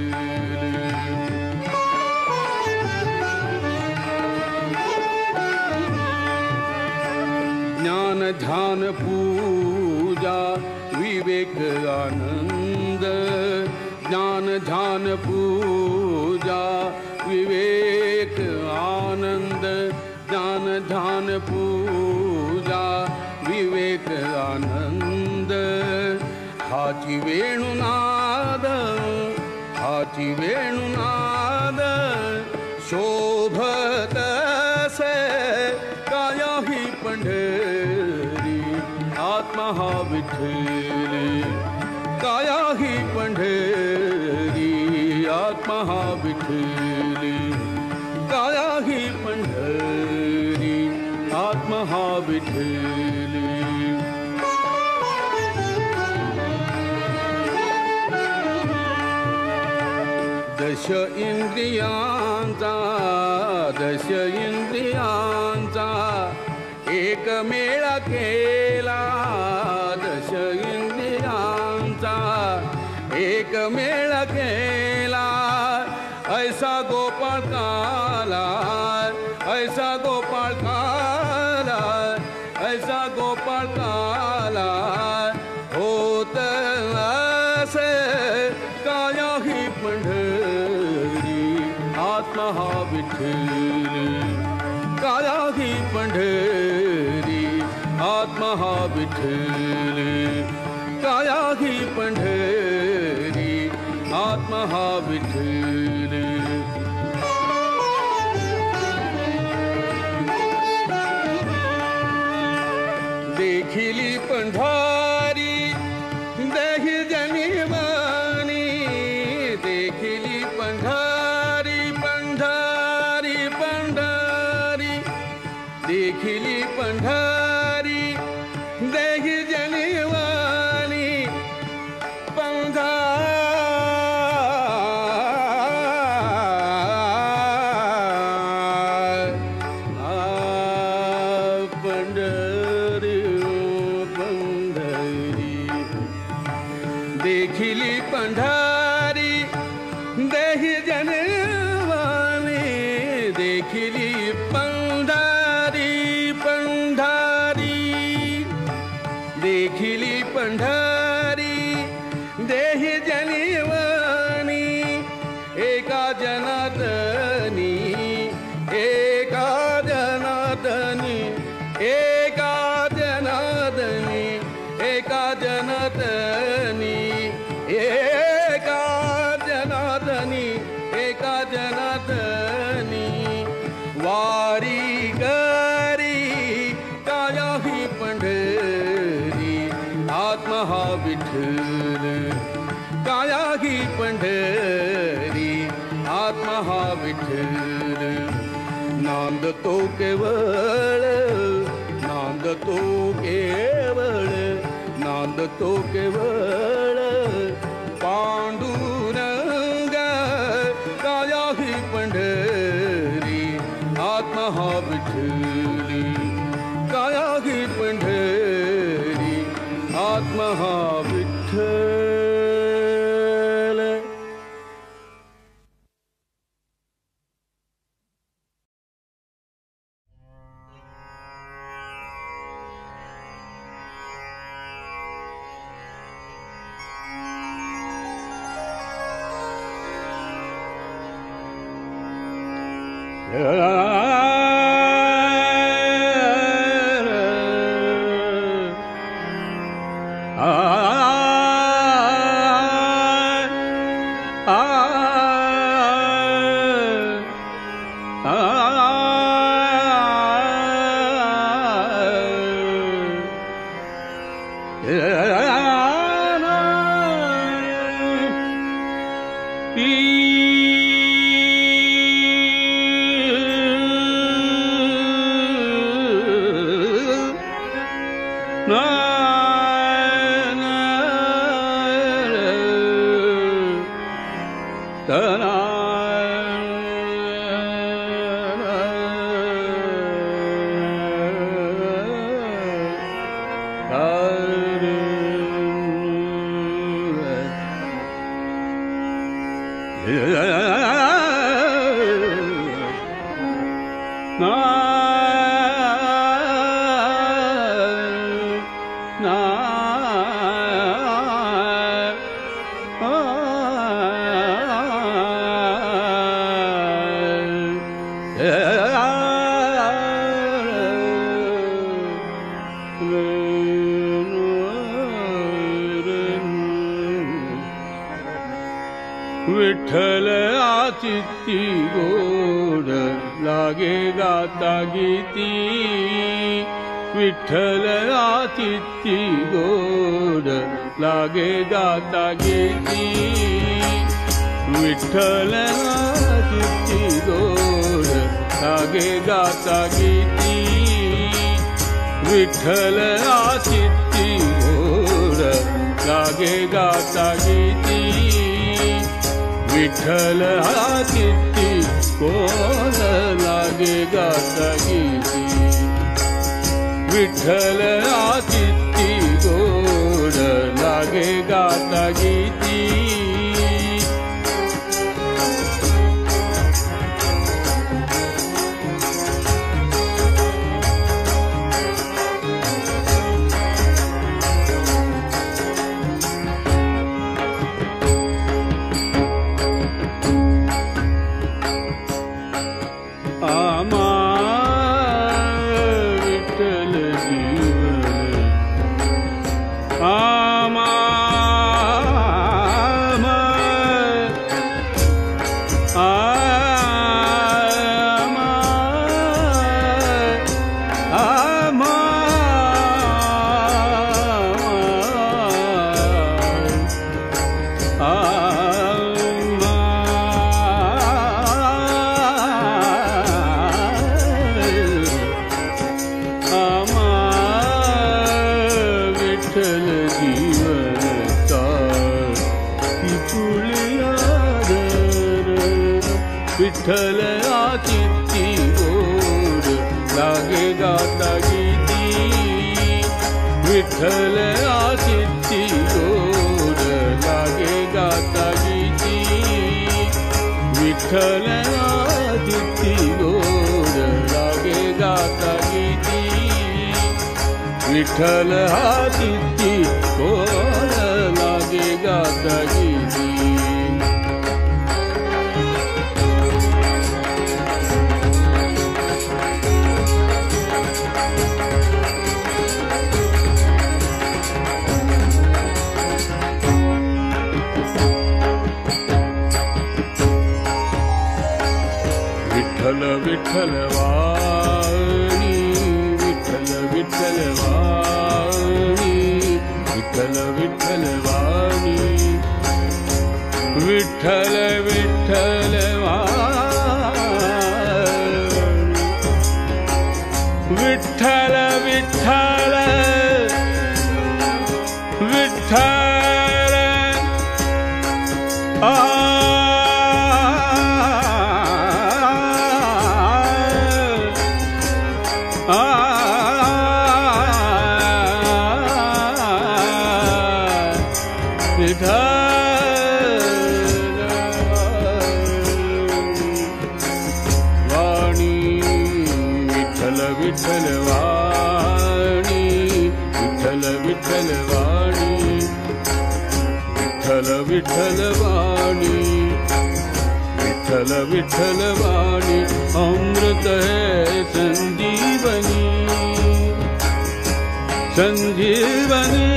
ज्ञान ध्यान पूजा विवेक आनंद ज्ञान ध्यान पूजा विवेक आनंद ज्ञान ध्यान पूजा विवेक आनंद हाची वेणुनाद हाची वेणुनाद शोभत से काया ही पंढरी आत्मा हा विठ्ठल काया ही पंढरी आत्मा हा विठ्ठल काया ही पंढरी आत्मा हा विठ्ठल दश इंद्रियांचा एक मेळा केला दश इंद्रियांचा एक मेळा केला ऐसा गोपाळ काला ऐसा गोपाळ काला ऐसा गोपाळ काला होत असे काया ही पंढरी आत्मा हा विठ्ठल काया ही पंढरी आत्मा हा विठ्ठल काया ही पंढरी आत्मा हा विठ्ठल देखिली पंढरी देहि जनिवानी देखिली पंढरी पंढरी पंढरी देखिली पंढरी देहि जनिवानी पंढरी पंढरी देखिली पंढरी देहि जनवानी देखिली पंढरी पंढरी देखिली पंढरी देहि जनवानी एका जनार्दनी एका जनार्दनी एका जनार्दनी एका जनार्दनी एका जनार्दनी एका जनार्दनी वारी करी काया ही पंढरी आत्मा हा विठ्ठल काया ही पंढरी आत्मा हा विठ्ठल नांदतो केवळ नांदतो केवळ नांदतो केवळ पांडुरंग काया ही पंढरी आत्मा हा विठ्ठली काया ही पंढरी आत्मा हा विठ्ठल विठ्ठल आचित्ती गोड लागे गाता गीती विठ्ठल आचित्ती गोड लागे गाता गीती विठ्ठल आचित्ती गोड लागे गाता गीती विठ्ठल आचित्ती गोड लागे गाता गीती विठ्ठल आचित्ती गोड लागे गाता गीती विठ्ठल आचित्ती गोड लागे गाता गीती विठ्ठल आचित्ती गोड लागे गाता गीती विठ्ठल आचित्ती गोड लागे गाता गीती विठ्ठल आचित्ती गोड लागे गाता गीती विठ्ठल आचित्ती गोड लागे गाता गीती विठ्ठल विठ्ठल वाणी विठ्ठल विठ्ठल वाणी विठ्ठल विठ्ठल वाणी विठ्ठल विठ्ठल वाणी विठ्ठल विठ्ठल विठ्ठल आ विठ्ठल वाणी विठ्ठल विठ्ठल वाणी अमृत है संजीवनी संजीवनी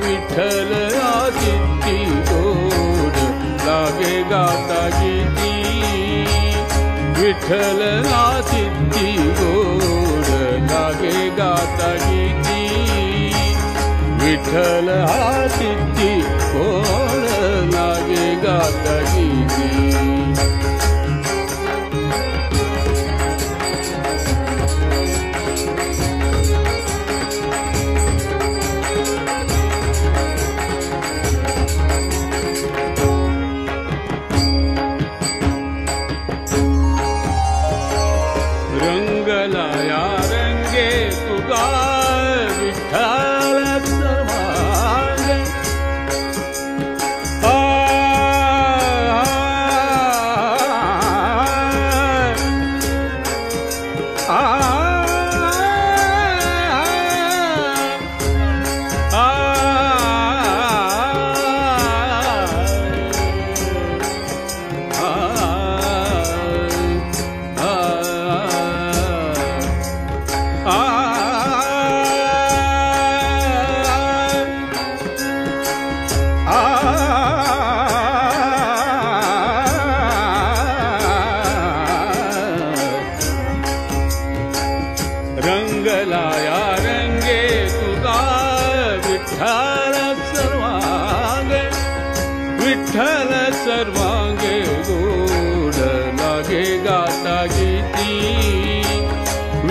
विठ्ठल आदित्य गोड लागे गाता गीती विठ्ठल आदित्य गोड लागे गाता गीती विठ्ठल आदित्य गोड लागे गाता गीती रंगलाया रंगे तुगा विठ्ठल सर्वांगे रंगलाया रंगे तुगा विठ्ठल सर्वांगे विठ्ठल सर्वांगे गोड लागे गाता गीती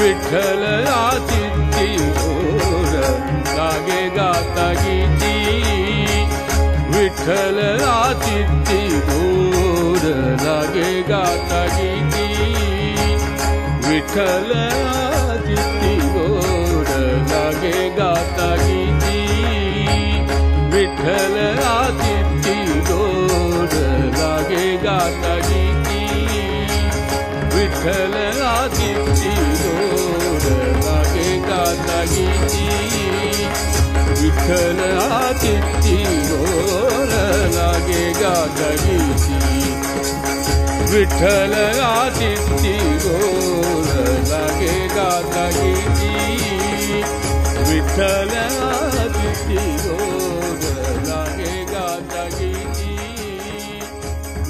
विठ्ठल आदित्य गोड लागे गाता गीती विठ्ठल आदित्य गोड लागे गाता गीती विठ्ठल आदित्य गोड लागे गाता गीती विठ्ठल आदित्य गोड लागे गाता गीती विठ्ठल आदित्य गोड लागे गाता गीती विठ्ठल आदित्य गोड लागे गाता गीती विठ्ठल आदित्य गोड लागे गाता गीती विठ्ठल आदित्य गोड लागे गाता गीती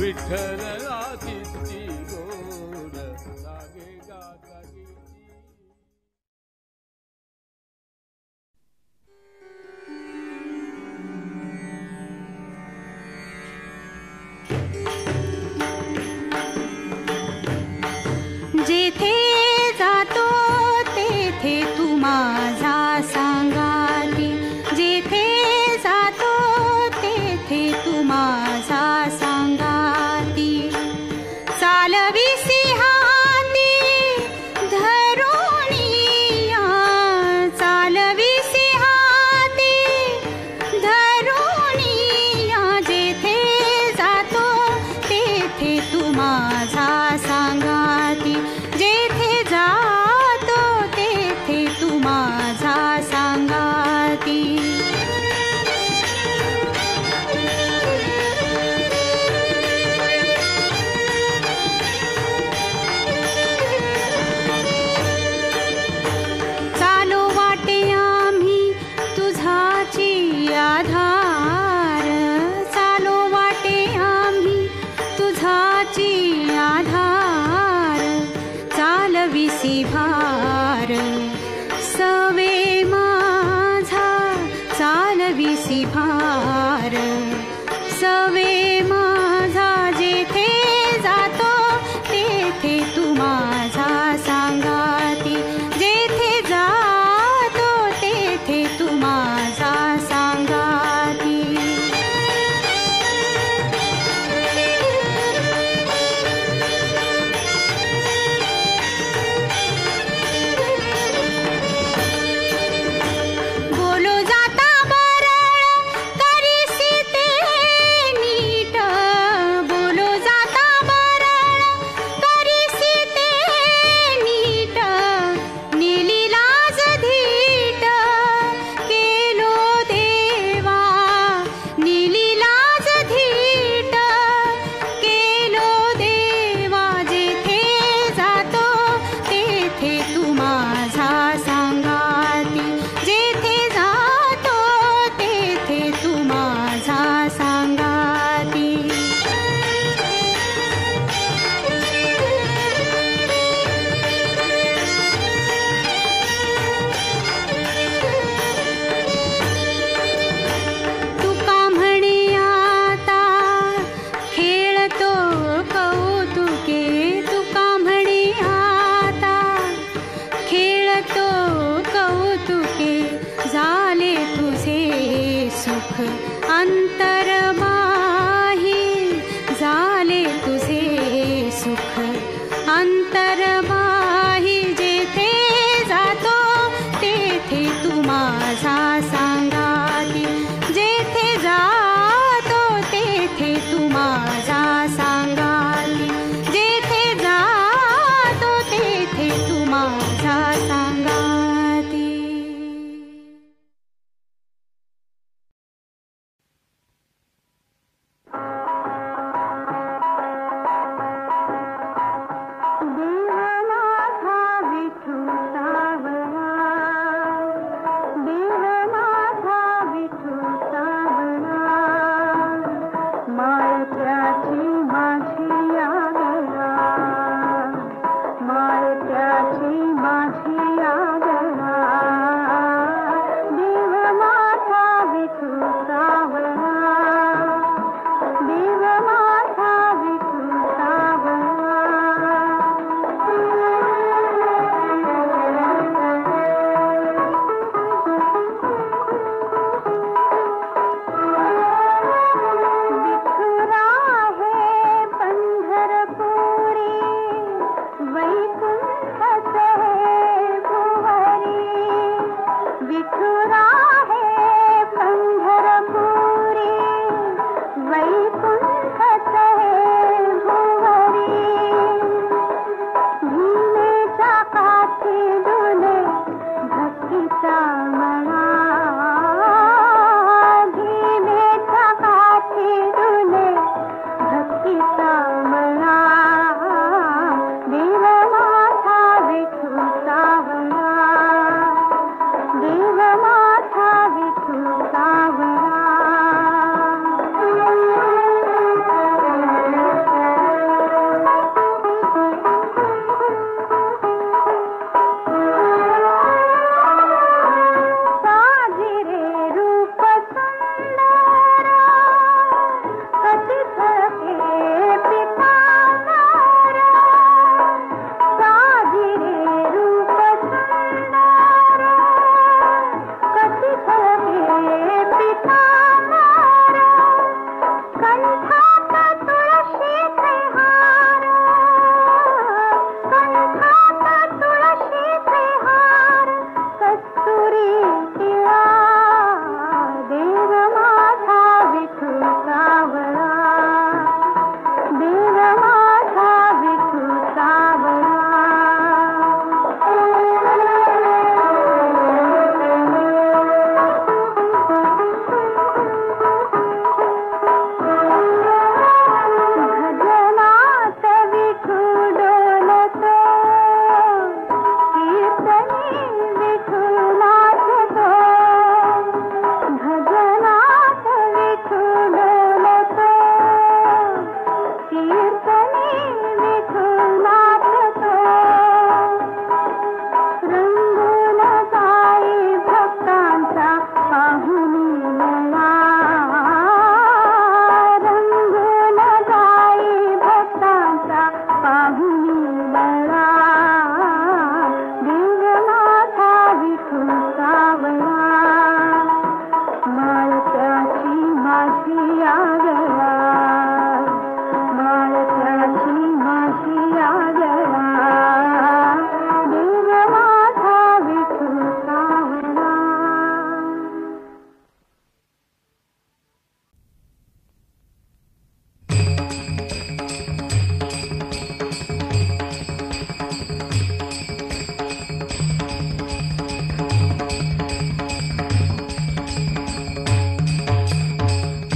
विठ्ठल आदित्य गोड लागे गाता गीती जेथे जातो तेथे तू माझा सांगाती जेथे जातो तेथे तू माझा सांगाती चालविसी हाती धरुणिया चालविसी हाती धरुणिया जेथे जातो तेथे तू माझा सांगाती जेथे जातो तेथे तू माझा सांगाती चालो वाटे आम्ही तुझाची आधार चालो वाटे आम्ही तुझाची आधार चालविसी भार सवे माझा चालविसी भार सवे माझा जेथे जातो तेथे तू माझा सांगाती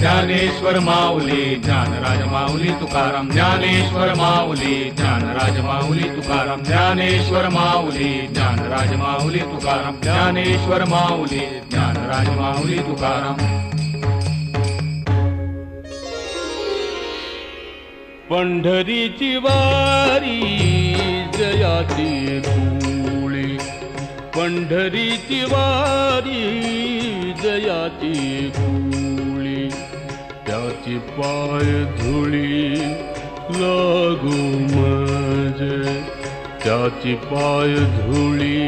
ज्ञानेश्वर माऊली ज्ञानराज माऊली तुकाराम ज्ञानेश्वर माऊली ज्ञानराज माऊली तुकाराम ज्ञानेश्वर माऊली ज्ञानराज माऊली तुकाराम ज्ञानेश्वर माऊली ज्ञानराज माऊली तुकाराम. पंढरीची वारी जयाची धुळी पंढरीची वारी जयाची धुळी त्याची पाय धुळी लागू मजे त्याची पाय धुळी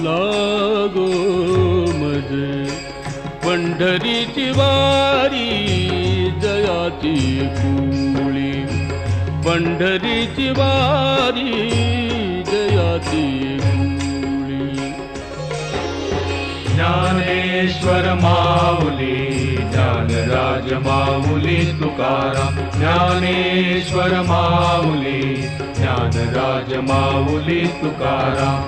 लागू मजे पंढरीची वारी जयाची धुळी पंढरीची वारी जयाची धुळी. ज्ञानेश्वर माऊली ज्ञानराज माऊली तुकाराम ज्ञानेश्वर माऊली ज्ञानराज माऊली तुकाराम.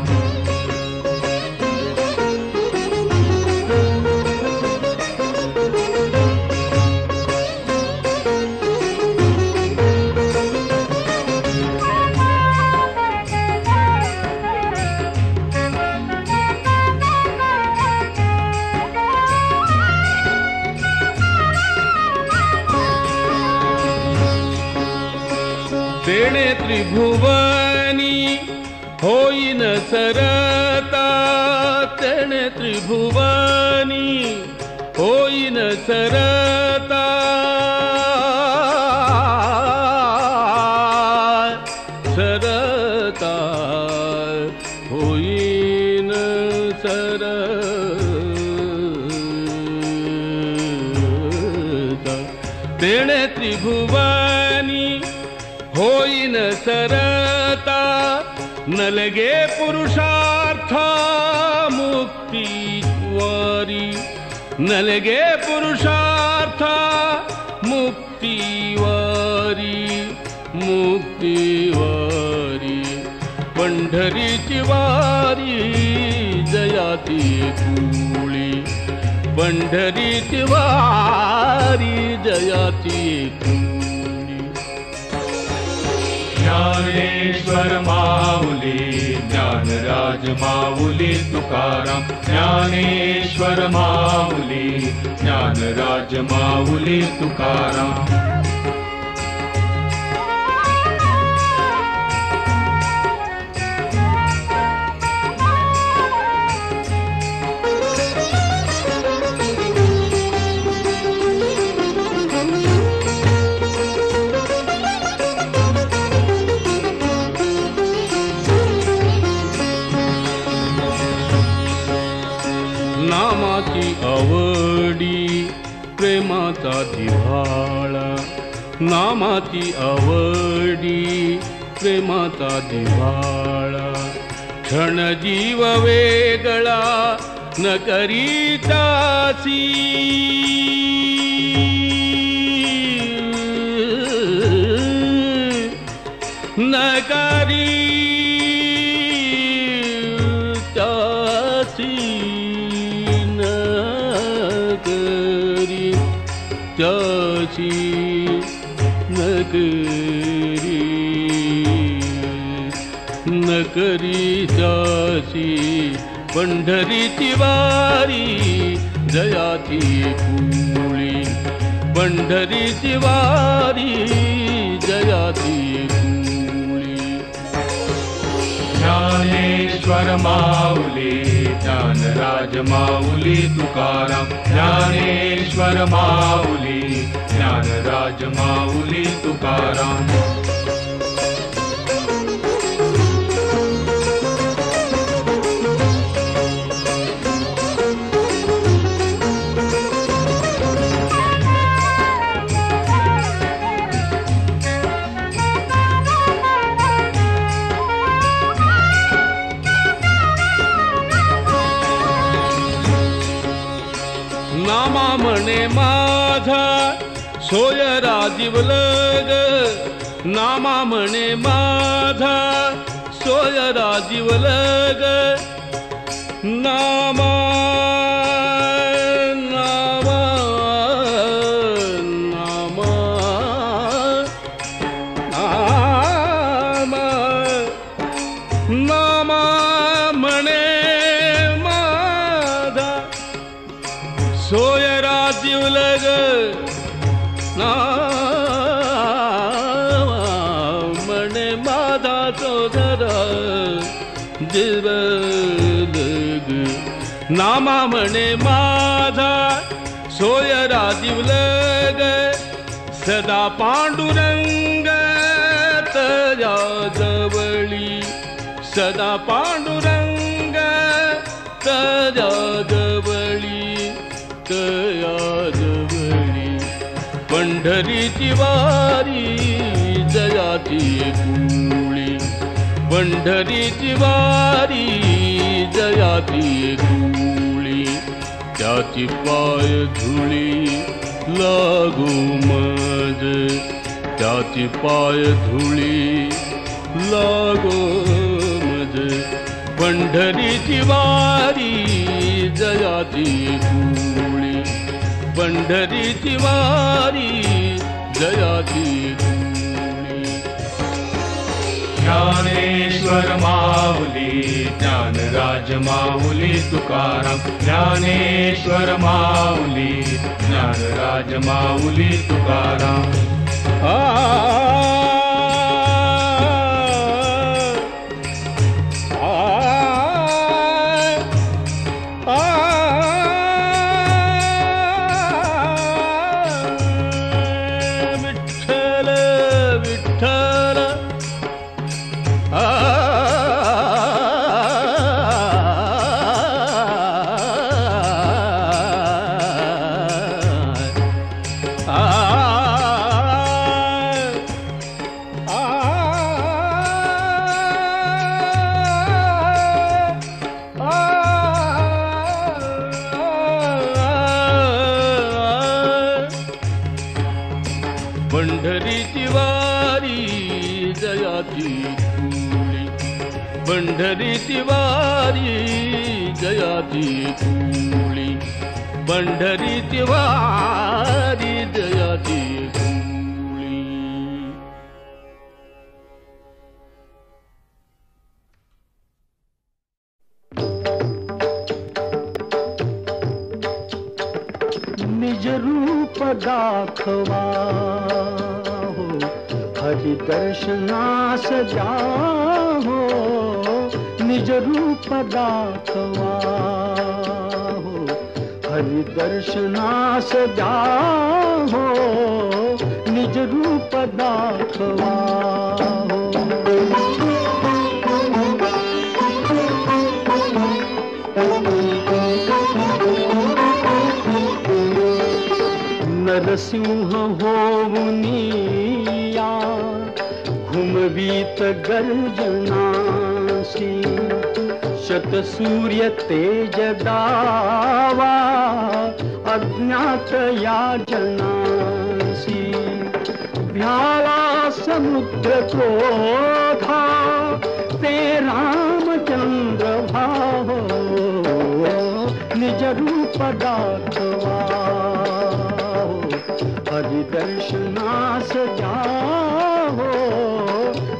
तेणे त्रिभुवनी होईन सरता तेणे त्रिभुवनी होईन सरता सरता होईन सरता तेणे त्रिभुवनी होईन सरता नलगे पुरुषार्थ मुक्तीवारी नलगे पुरुषार्थ मुक्तीवारी मुक्तीवारी पंढरीची वारी जयाची धुळी पंढरीची वारी जयाची धुळी. ज्ञानेश्वर माऊली ज्ञानराज माऊली तुकाराम ज्ञानेश्वर माऊली ज्ञानराज माऊली तुकाराम. नामाची आवडी प्रेमाचा जिव्हाळा नामाची आवडी प्रेमाचा जिव्हाळा क्षण जीव वेगळा न करीतासी न करीतासी त्याची नकरी त्याची पंढरीची वारी जयाची धुळी पंढरीची वारी जयाची धुळी. ज्ञानेश्वर माऊली ज्ञानराज माऊली तुकाराम ज्ञानेश्वर माऊली ज्ञानराज माऊली तुकाराम. नामा म्हणे माझा सोय राजीवलग नामा म्हणे माझा सोय राजीवलग नामा नामा म्हणे माझा सोदरा जीवलग नामा म्हणे माझा सोयरा जीवलग सदा पांडुरंग तया जवळी सदा पांडुरंग तया जवळी तया जवळी पंढरीची वारी जयाची कुळी पंढरीची वारी जयाची कुळी त्याची पाय धुळी लागू मज त्याची पाय धुळी लागो मज पंढरीची वारी जयाची कुळी पंढरीची वारी जयाची कुळी ज्ञानेश्वर माऊली ज्ञानराज माऊली तुकाराम ज्ञानेश्वर माऊली ज्ञानराज माऊली तुकाराम पंढरीची वारी जयाची कुळी पंढरीची वारी जयाची कुळी पंढरीची वारी जयाची कुळी निज रूप दाखवा हो हरि दर्शनास जाहो निज रूप दाखवा हो हरि दर्शनास जाहो निज रूप दाखवा नरसिंह होवुनिया घुमवीत गर्जनासी शतसूर्य तेज दावा अज्ञात याजनासी भ्याला समुद्र क्रोधा ते रामचंद्र भावो निज रूप दाखवा हरि दर्शनास जाहो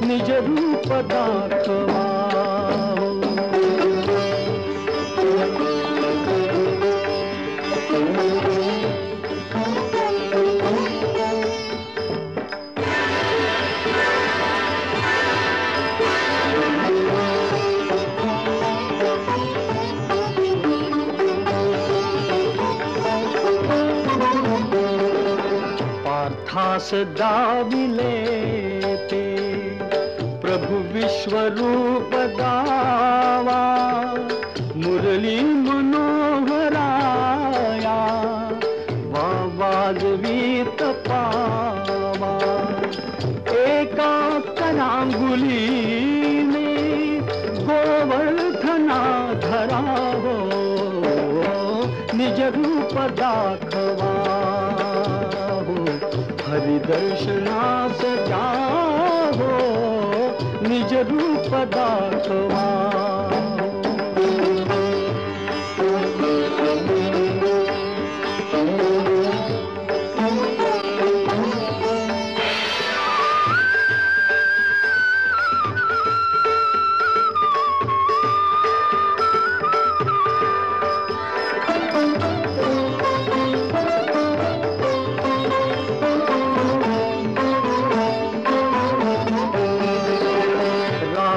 निज रूप दाखवा पार्थास दाविले ते प्रभु विश्वरूप दावा मुरली मनोहराया वाजवीत पावा एका करांगुली में गोवर्धना धरा हो निज रूप दाखवा हरि दर्शनास जाहो निज रूप दाखवा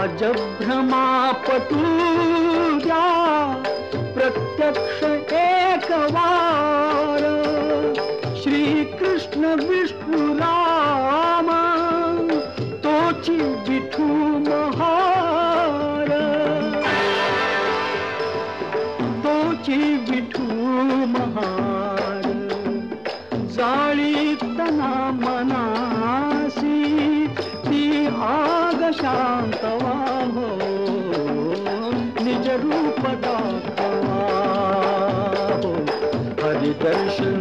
आज भ्रमापटूजा प्रत्यक्ष एक वार श्री कृष्ण विष्णु राम तोची विठू महार तोची विठू महार जाळी तना मनासी ती आग शांतवा हो निज रूप दाखवा हो हरि दर्शन